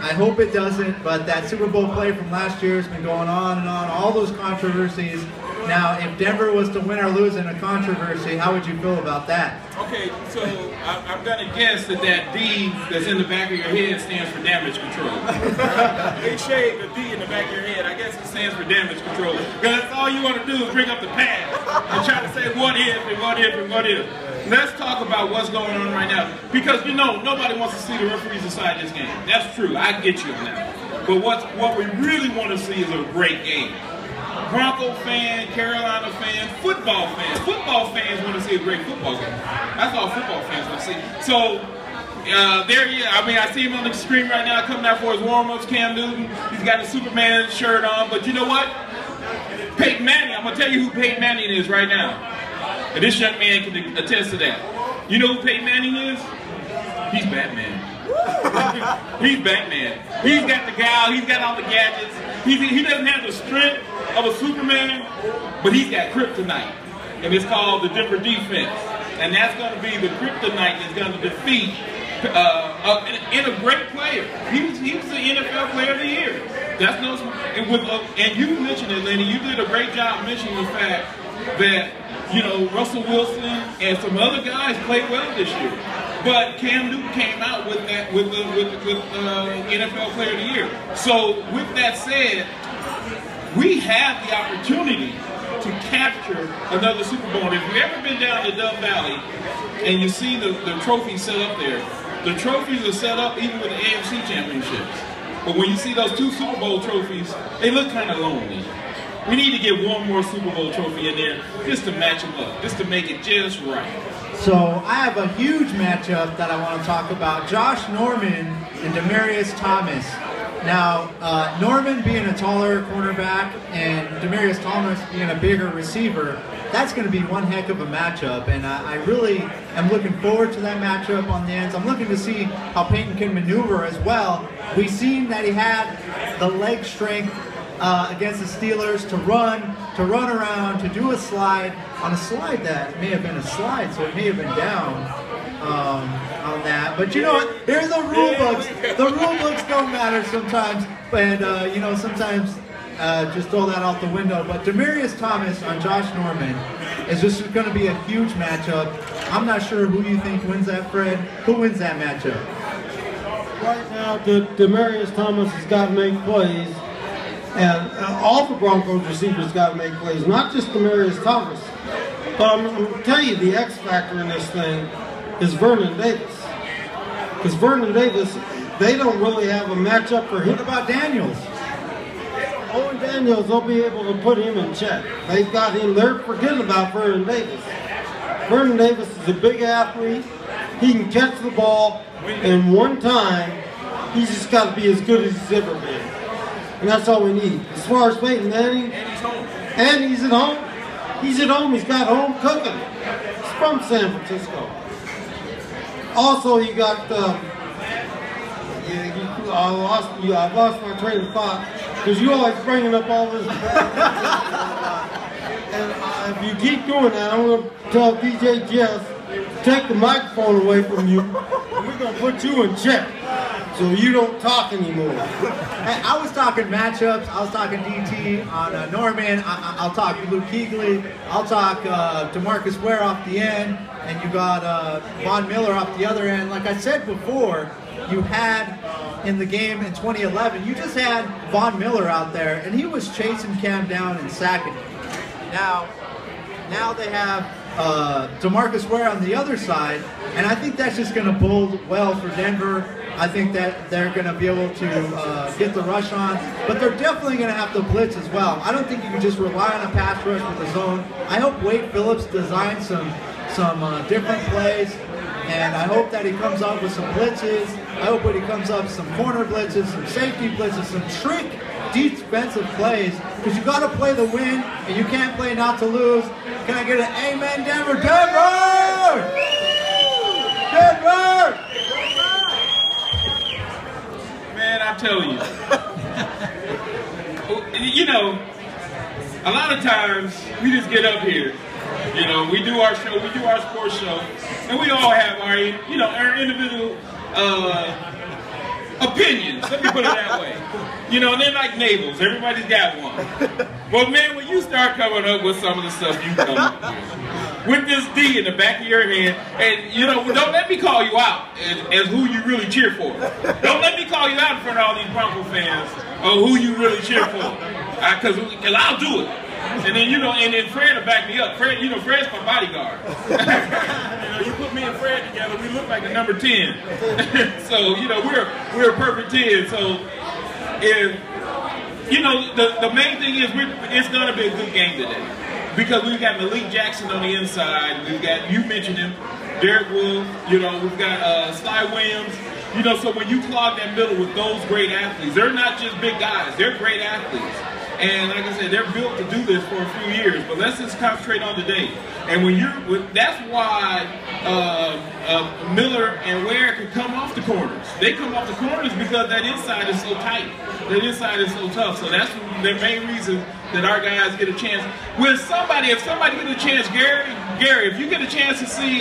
Speaker 2: I hope it doesn't, but that Super Bowl play from last year has been going on and on, all those controversies. Now, if Denver was to win or lose in a controversy, how would you feel about that?
Speaker 3: Okay, so I'm going to guess that D that's in the back of your head stands for damage control. They shade the D in the back of your head. I guess it stands for damage control. Because that's all you want to do is bring up the past and try to say what if and what if and what if. Let's talk about what's going on right now. Because, you know, nobody wants to see the referees decide this game. That's true. I get you on that. But what we really want to see is a great game. Bronco fan, Carolina fan, football fans. Football fans want to see a great football game. That's all football fans want to see. So, there he is. I mean, I see him on the screen right now coming out for his warm-ups, Cam Newton. He's got a Superman shirt on. But you know what? Peyton Manning. I'm going to tell you who Peyton Manning is right now. And this young man can attest to that. You know who Peyton Manning is? He's Batman. He's Batman. He's got the gal. He's got all the gadgets. He doesn't have the strength of a Superman, but he's got kryptonite. And it's called the Denver defense. And that's going to be the kryptonite that's going to defeat and a great player. He was the NFL Player of the Year. That's no, and you mentioned it, Lenny. You did a great job mentioning the fact that, you know, Russell Wilson and some other guys played well this year. But Cam Newton came out with that with NFL Player of the Year. So with that said, we have the opportunity to capture another Super Bowl. And if you've ever been down to Dove Valley and you see the trophies set up there, the trophies are set up even with the AFC championships. But when you see those 2 Super Bowl trophies, they look kind of lonely. We need to get one more Super Bowl trophy in there just to match them up, just to make it just right.
Speaker 2: So I have a huge matchup that I want to talk about. Josh Norman and Demaryius Thomas. Now, Norman being a taller cornerback and Demaryius Thomas being a bigger receiver, that's going to be one heck of a matchup. And I really am looking forward to that matchup on the ends. I'm looking to see how Peyton can maneuver as well. We've seen that he had the leg strength against the Steelers to run around, to do a slide, on a slide that may have been a slide, so it may have been down on that. But you know what? Here's the rule books. The rule books don't matter sometimes, and you know, sometimes just throw that out the window. But Demaryius Thomas on Josh Norman is just going to be a huge matchup. I'm not sure who you think wins that, Fred. Who wins that matchup?
Speaker 4: Right now, Demaryius Thomas has got to make plays. And all the Broncos receivers got to make plays, not just Demaryius Thomas. But I'm going to tell you, the X factor in this thing is Vernon Davis. Because Vernon Davis, they don't really have a matchup for him.
Speaker 2: What about Daniels?
Speaker 4: Owen Daniels, they'll be able to put him in check. They've got him, they're forgetting about Vernon Davis. Vernon Davis is a big athlete. He can catch the ball in one time. He's just got to be as good as he's ever been. And that's all we need. As far as Peyton Manning, and he's at home. He's at home. He's got home cooking. He's from San Francisco. Also, you got I lost my train of thought because you always bringing up all this. And if you keep doing that, I'm going to tell DJ Jeff to take the microphone away from you, and we're going to put you in check. So you don't talk anymore.
Speaker 2: Hey, I was talking matchups. I was talking DT on Norman. I'll talk Luke Kuechly. I'll talk DeMarcus Ware off the end. And you got Von Miller off the other end. Like I said before, you had in the game in 2011, you just had Von Miller out there, and he was chasing Cam down and sacking him. Now they have DeMarcus Ware on the other side, and I think that's just going to bode well for Denver. I think that they're going to be able to get the rush on, but they're definitely going to have to blitz as well. I don't think you can just rely on a pass rush with a zone. I hope Wade Phillips designs some different plays, and I hope that he comes up with some blitzes. I hope that he comes up with some corner blitzes, some safety blitzes, some trick defensive plays, because you got to play to win, and you can't play not to lose. Can I get an amen, Denver? Denver! Denver!
Speaker 3: Man, I'm telling you, you know, a lot of times we just get up here, you know, we do our show, we do our sports show, and we all have our, you know, our individual opinions. Let me put it that way. You know, and they're like neighbors. Everybody's got one. But man, when you start coming up with some of the stuff you come up with this D in the back of your head, and you know, don't let me call you out as who you really cheer for. Don't let me call you out in front of all these Bronco fans of who you really cheer for, because I'll do it. And then, you know, and then Fred will back me up. Fred, you know, Fred's my bodyguard. You know, you put me and Fred together, we look like a number 10. So, you know, we're a perfect 10. So, if, you know, the main thing is it's going to be a good game today. Because we've got Malik Jackson on the inside. We've got, you mentioned him, Derek Wolf. You know, we've got Sly Williams. You know, so when you clog that middle with those great athletes, they're not just big guys, they're great athletes. And like I said, they're built to do this for a few years, but let's just concentrate on today. And that's why Miller and Ware can come off the corners. They come off the corners because that inside is so tight. That inside is so tough. So that's the main reason that our guys get a chance. If somebody get a chance, Gary, if you get a chance to see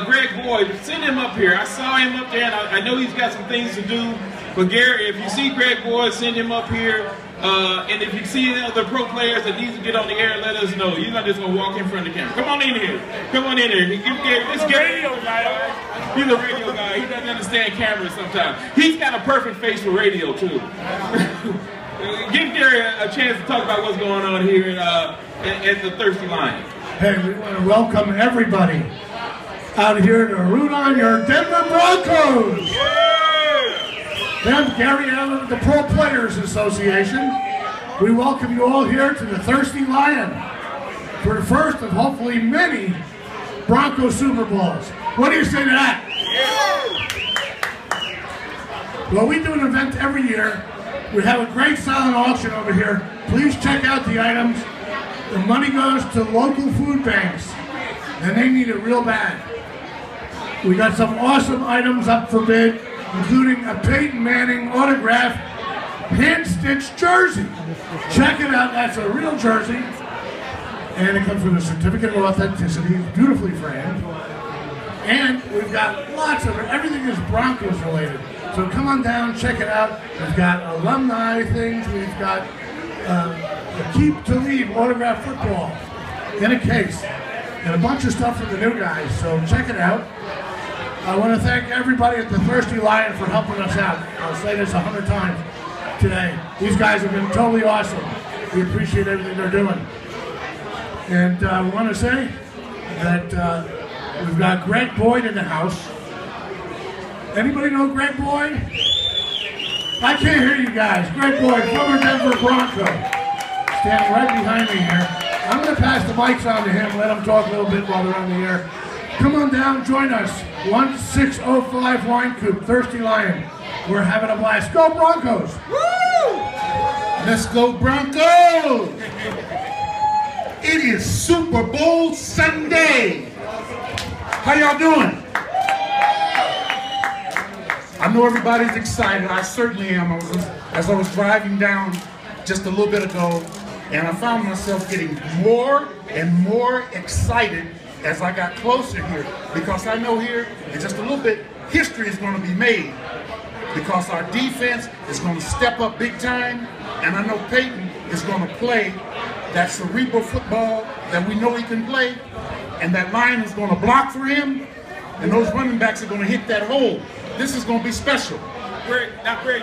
Speaker 3: Greg Boyd, send him up here. I saw him up there, and I know he's got some things to do. But Gary, if you see Greg Boyd, send him up here. And if you see other pro players that need to get on the air, let us know. You're not just going to walk in front of the camera. Come on in here. Come on in here. This radio guy, he's a radio guy. He doesn't understand cameras sometimes. He's got a perfect face for radio, too. give Gary a chance to talk about what's going on here at the Thirsty Lion.
Speaker 6: Hey, we want to welcome everybody out here to root on your Denver Broncos. Them, Gary Allen of the Pro Players Association. We welcome you all here to the Thirsty Lion for the first of hopefully many Bronco Super Bowls. What do you say to that? Well, we do an event every year. We have a great silent auction over here. Please check out the items. The money goes to local food banks, and they need it real bad. We got some awesome items up for bid, including a Peyton Manning autograph hand-stitched jersey. Check it out, that's a real jersey. And it comes with a certificate of authenticity, beautifully framed. And we've got lots of it, everything is Broncos related. So come on down, check it out. We've got alumni things, we've got a Keep to Leave autograph football in a case. And a bunch of stuff for the new guys, so check it out. I want to thank everybody at the Thirsty Lion for helping us out. I'll say this 100 times today. These guys have been totally awesome. We appreciate everything they're doing. And we want to say that we've got Greg Boyd in the house. Anybody know Greg Boyd? I can't hear you guys. Greg Boyd, former Denver Bronco, standing right behind me here. I'm going to pass the mics on to him, let him talk a little bit while they're on the air. Come on down, join us. 1605 Wine Coop, Thirsty Lion. We're having a blast. Go Broncos!
Speaker 8: Woo! Let's go Broncos! It is Super Bowl Sunday. How y'all doing? I know everybody's excited. I certainly am. As I was driving down just a little bit ago, and I found myself getting more and more excited as I got closer here, because I know here in just a little bit, history is going to be made, because our defense is going to step up big time, and I know Peyton is going to play that cerebral football that we know he can play, and that line is going to block for him, and those running backs are going to hit that hole. This is going to be special.
Speaker 3: Greg,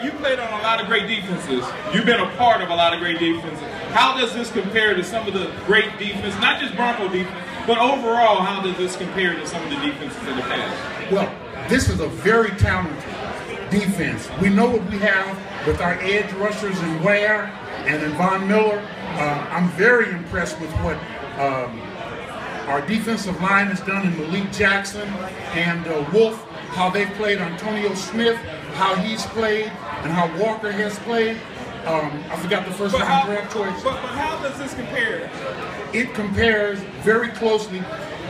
Speaker 3: you played on a lot of great defenses. You've been a part of a lot of great defenses. How does this compare to some of the great defense, not just Bronco defense, but overall, how does this compare to some of the defenses in the past?
Speaker 8: Well, this is a very talented defense. We know what we have with our edge rushers in Ware and in Von Miller. I'm very impressed with what our defensive line has done in Malik Jackson and Wolf, how they've played Antonio Smith, how he's played, and how Walker has played. I forgot the first round draft choice.
Speaker 3: But how does this compare?
Speaker 8: It compares very closely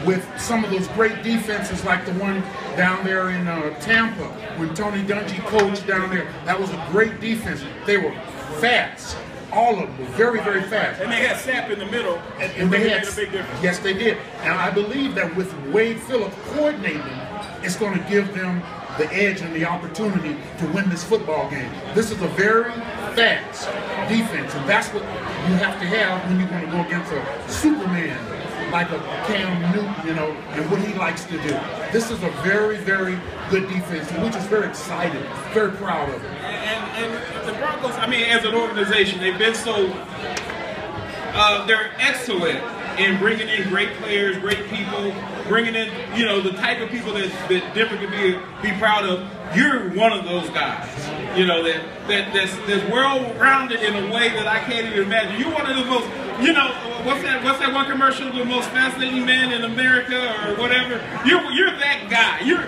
Speaker 8: with some of those great defenses like the one down there in Tampa when Tony Dungy coached down there. That was a great defense. They were fast. All of them were very, very fast.
Speaker 3: And they had Sapp in the middle, and they made a big difference.
Speaker 8: Yes, they did. And I believe that with Wade Phillips coordinating, it's going to give them the edge and the opportunity to win this football game. This is a very fast defense, and that's what you have to have when you're going to go against a Superman like a Cam Newton, you know, and what he likes to do. This is a very, very good defense, and we're just very excited, very proud of it.
Speaker 3: And the Broncos, I mean, as an organization, they've been so, they're excellent in bringing in great players, great people, bringing in, you know, the type of people that Denver can be proud of. You're one of those guys, you know, that's well-rounded in a way that I can't even imagine. You're one of the most, you know, what's that one commercial, the most fascinating man in America or whatever? You're that guy. You're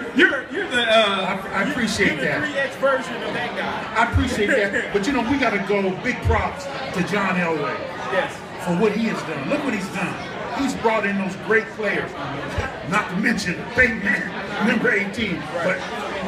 Speaker 3: the
Speaker 8: I appreciate that.
Speaker 3: The 3X version of that guy.
Speaker 8: I appreciate that, but you know, we got to go big props to John Elway.
Speaker 3: Yes.
Speaker 8: For what he has done. Look what he's done. He's brought in those great players. Not to mention Peyton Manning, number 18. But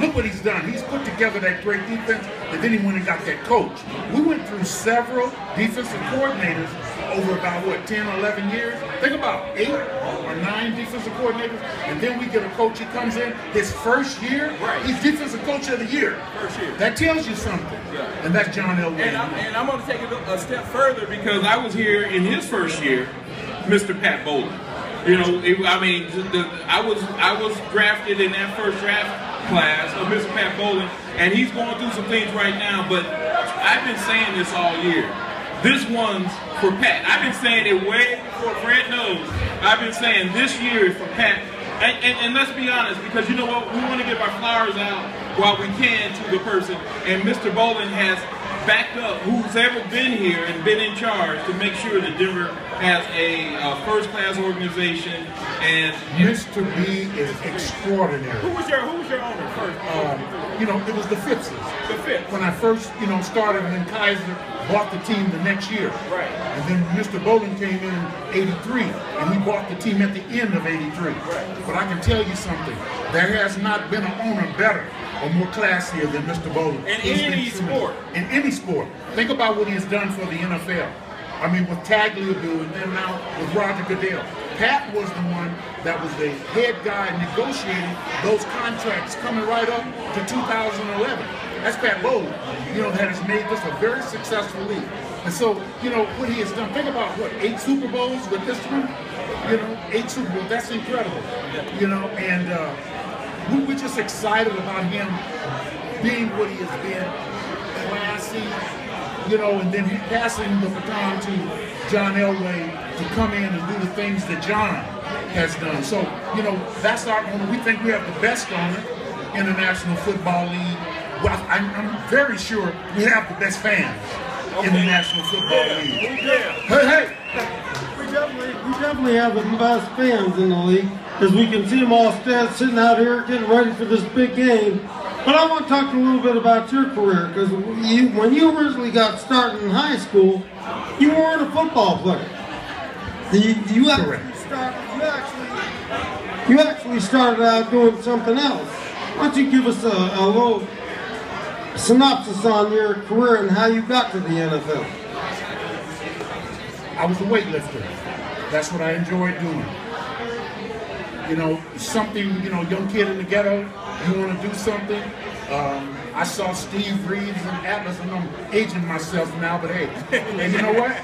Speaker 8: look what he's done. He's put together that great defense, and then he went and got that coach. We went through several defensive coordinators over about, what, 10 or 11 years? Think about 8 or 9 defensive coordinators, and then we get a coach who comes in his first year.
Speaker 3: Right.
Speaker 8: He's defensive coach of the year.
Speaker 3: First year.
Speaker 8: That tells you something.
Speaker 3: Yeah.
Speaker 8: And that's John Elway.
Speaker 3: And I'm going to take it a step further, because I was here in his first year, Mr. Pat Bowlen. You know, I mean, I was drafted in that first draft. class of Mr. Pat Bowling, and he's going through some things right now, but I've been saying this all year. This one's for Pat. I've been saying it way before Fred knows. I've been saying this year is for Pat. And let's be honest, because you know what? We want to give our flowers out while we can to the person. And Mr. Bowling has backed up who's ever been here and been in charge to make sure that Denver has a first-class organization. And
Speaker 8: Mr. B is extraordinary.
Speaker 3: Who was your owner first?
Speaker 8: You know, it was the Phippses.
Speaker 3: The Phipps.
Speaker 8: When I first, you know, started, and then Kaiser bought the team the next year.
Speaker 3: Right.
Speaker 8: And then Mr. Bowling came in '83, and he bought the team at the end of '83. Right. But I can tell you something, there has not been an owner better or more classier than Mr. Bowling.
Speaker 3: In any sport.
Speaker 8: In any sport. Think about what he has done for the NFL. I mean, with Tagliabue, and then now with Roger Goodell. Pat was the one that was the head guy negotiating those contracts coming right up to 2011. That's Pat Bowling, you know, that has made this a very successful league. And so, you know, what he has done, think about what, 8 Super Bowls with this one? You know, 8 Super Bowls, that's incredible. You know, and we're just excited about him being what he has been, classy, you know, and then passing the baton to John Elway to come in and do the things that John has done. So, you know, that's our owner. We think we have the best owner in the National Football League. Well, I'm very sure we have the best fans in the National Football League. Hey!
Speaker 4: We definitely have the best fans in the league, as we can see them all sitting out here getting ready for this big game. But I want to talk a little bit about your career, because when you originally got started in high school, you weren't a football player. You actually started out doing something else. Why don't you give us a little synopsis on your career and how you got to the NFL?
Speaker 8: I was a weightlifter. That's what I enjoyed doing. You know, something, you know, young kid in the ghetto, you want to do something. I saw Steve Reeves and Atlas, and I'm aging myself now, but hey, and you know what?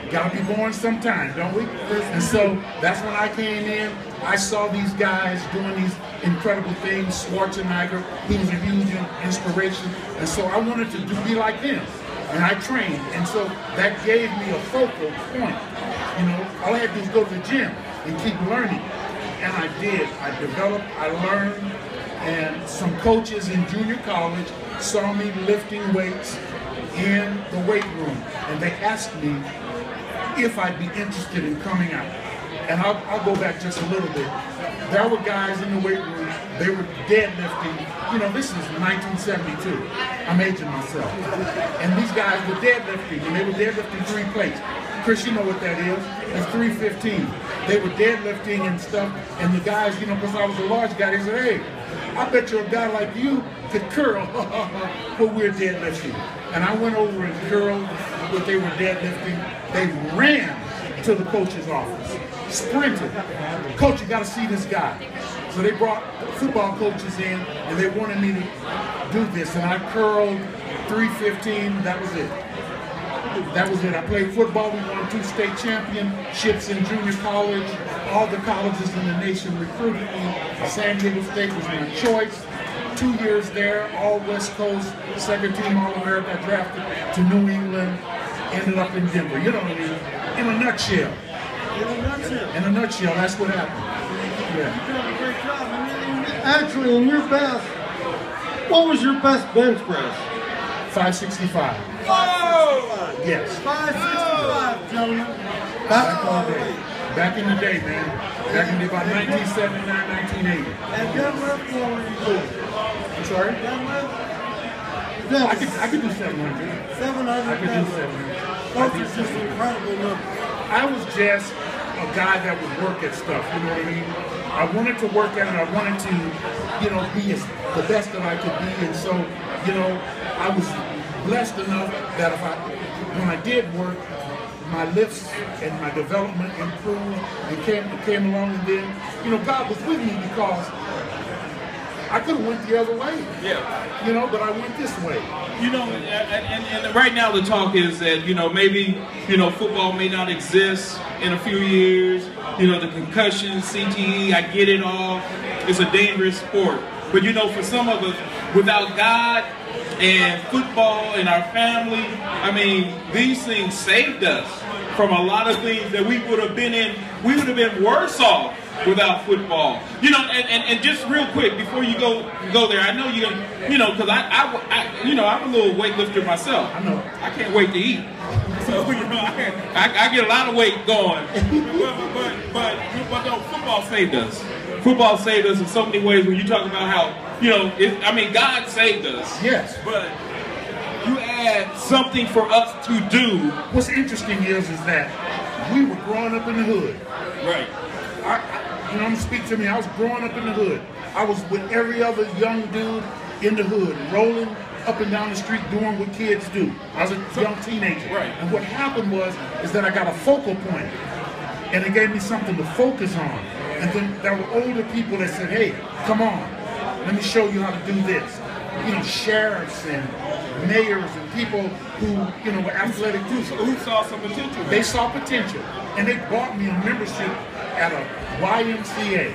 Speaker 8: Gotta be born sometime, don't we? And so that's when I came in. I saw these guys doing these incredible things. Schwarzenegger, he was a huge inspiration. And so I wanted to be like them. And I trained. And so that gave me a focal point. You know, all I had to do was go to the gym and keep learning. And I did. I developed, I learned. And some coaches in junior college saw me lifting weights in the weight room. And they asked me if I'd be interested in coming out. And I'll go back just a little bit. There were guys in the weight room, they were deadlifting. You know, this is 1972. I'm aging myself. And these guys were deadlifting, and they were deadlifting 3 plates. Chris, you know what that is. It's 315. They were deadlifting and stuff, and the guys, you know, because I was a large guy, they said, hey, I bet you a guy like you could curl what we're deadlifting. And I went over and curled what they were deadlifting. They ran to the coach's office, sprinted. Coach, you got to see this guy. So they brought football coaches in, and they wanted me to do this. And I curled 315. That was it. That was it. I played football. We won 2 state championships in junior college. All the colleges in the nation recruited me. San Diego State was my choice. 2 years there, all West Coast, second team All-America, drafted to New England, ended up in Denver. You know what I mean? In a nutshell. In a nutshell, that's what happened. Yeah.
Speaker 4: You've done a great job. Actually, in your best, what was your best bench press?
Speaker 8: 565.
Speaker 3: Whoa!
Speaker 8: Yes.
Speaker 4: 565, gentlemen.
Speaker 8: Back in the day, man. Back in the day, about 1979, 1980.
Speaker 4: And deadlift, what were you doing?
Speaker 8: I'm sorry?
Speaker 4: Deadlift?
Speaker 8: I could do 700.
Speaker 4: 700
Speaker 8: I could do
Speaker 4: deadlift.
Speaker 8: 700.
Speaker 4: Those are just incredible numbers.
Speaker 8: I was just a guy that would work at stuff, you know what I mean? I wanted to work at it, I wanted to, you know, be the best that I could be, and so, you know, I was blessed enough that when I did work, my lifts and my development improved and came along, and then, you know, God was with me because I could have went the other way.
Speaker 3: Yeah.
Speaker 8: You know, but I went this way.
Speaker 3: You know, and right now the talk is that, you know, maybe, you know, football may not exist in a few years. You know, the concussions, CTE, I get it all. It's a dangerous sport. But you know, for some of us, without God and football and our family, I mean, these things saved us from a lot of things that we would have been in. We would have been worse off without football. You know, and just real quick before you go there, I know you know, because you know, I'm a little weightlifter myself. I know. I can't wait to eat. So you know, I get a lot of weight going. but no, football saved us. Football saved us in so many ways. When you talk about how, you know, I mean, God saved us.
Speaker 8: Yes.
Speaker 3: But you add something for us to do.
Speaker 8: What's interesting is that we were growing up in the hood.
Speaker 3: Right.
Speaker 8: You know, speak to me. I was growing up in the hood. I was with every other young dude in the hood, rolling up and down the street doing what kids do. I was a young teenager.
Speaker 3: Right.
Speaker 8: And what happened is that I got a focal point, and it gave me something to focus on. And then there were older people that said, hey, come on, let me show you how to do this. You know, sheriffs and mayors and people who, you know, were athletic too.
Speaker 3: Who saw some potential?
Speaker 8: They saw potential. And they bought me a membership at a YMCA.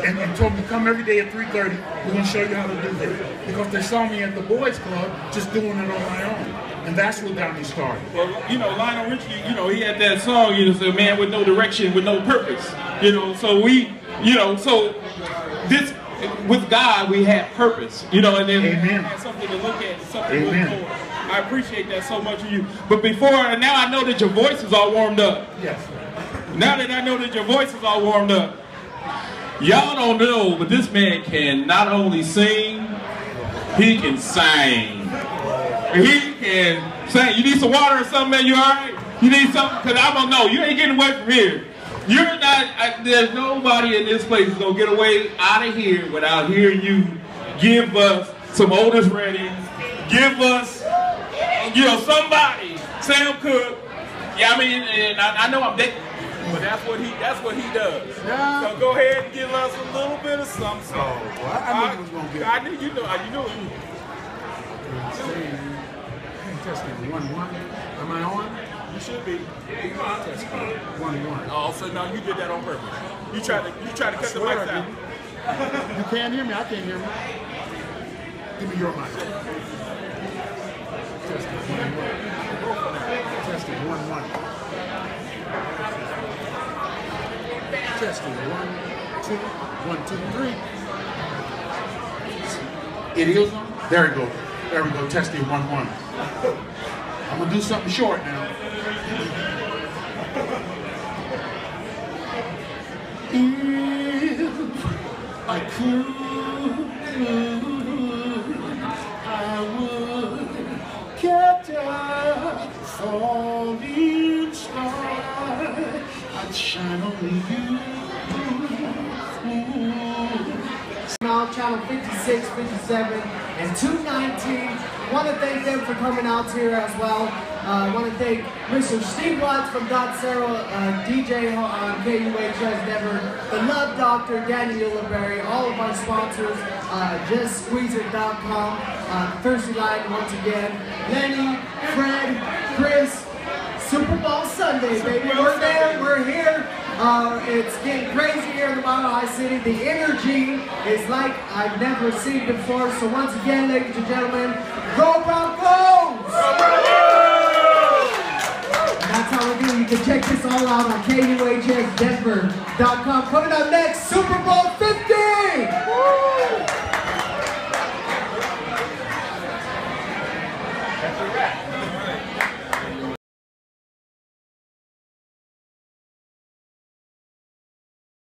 Speaker 8: And told me, come every day at 3:30, we're going to show you how to do this. Because they saw me at the boys club just doing it on my own. And that's what got me started.
Speaker 3: Well, you know, Lionel Richie, you know, he had that song, you know, said, man with no direction, with no purpose. You know, so we, you know, so this, with God, we had purpose. You know, and then
Speaker 8: Amen.
Speaker 3: we had something to look at, something to
Speaker 8: Amen.
Speaker 3: look for. I appreciate that so much of you. But now I know that your voice is all warmed up.
Speaker 8: Yes.
Speaker 3: Now that I know that your voice is all warmed up, y'all don't know, but this man can not only sing, he can sing. He can sing. You need some water or something, man? You all right? You need something? Because I don't know. You ain't getting away from here. You're not, there's nobody in this place who's going to get away out of here without hearing you give us some Otis Redding, give us, you know, somebody, Sam Cooke. Yeah, I mean, and I know I'm dating. But that's what he does.
Speaker 6: Yeah.
Speaker 3: So go ahead and give us a little bit of something.
Speaker 6: Well, I knew you was gonna get it.
Speaker 3: I knew you know.
Speaker 6: Testing 1-1. Am I on?
Speaker 3: You should be.
Speaker 6: 1-1.
Speaker 3: Oh, so now you did that on purpose. You tried to cut the mics out.
Speaker 6: You can't hear me. I can't hear me. Give me your mic. Testing 1-1. Testing 1-1. Testing 1, 2, 1, 2, 3.
Speaker 8: It is on? There we go. There we go. Testing 1-1. I'm gonna do something short now. If I could, I would catch a falling star. I'd shine on you.
Speaker 1: Channel 56, 57, and 219. Want to thank them for coming out here as well. Want to thank Mr. Steve Watts from Dot Zero, DJ on KUHS Denver, the Love Doctor, Danny Uliberry, all of our sponsors, JustSqueezeIt.com, Thirsty Line once again, Lenny, Fred, Chris, Super Bowl Sunday, baby. We're there, we're here. It's getting crazy here in the Mile High City. The energy is like I've never seen before. So once again, ladies and gentlemen, go Broncos! Go Broncos! And that's how we do. You can check this all out on KUHSdenver.com. Coming up next, Super Bowl 50!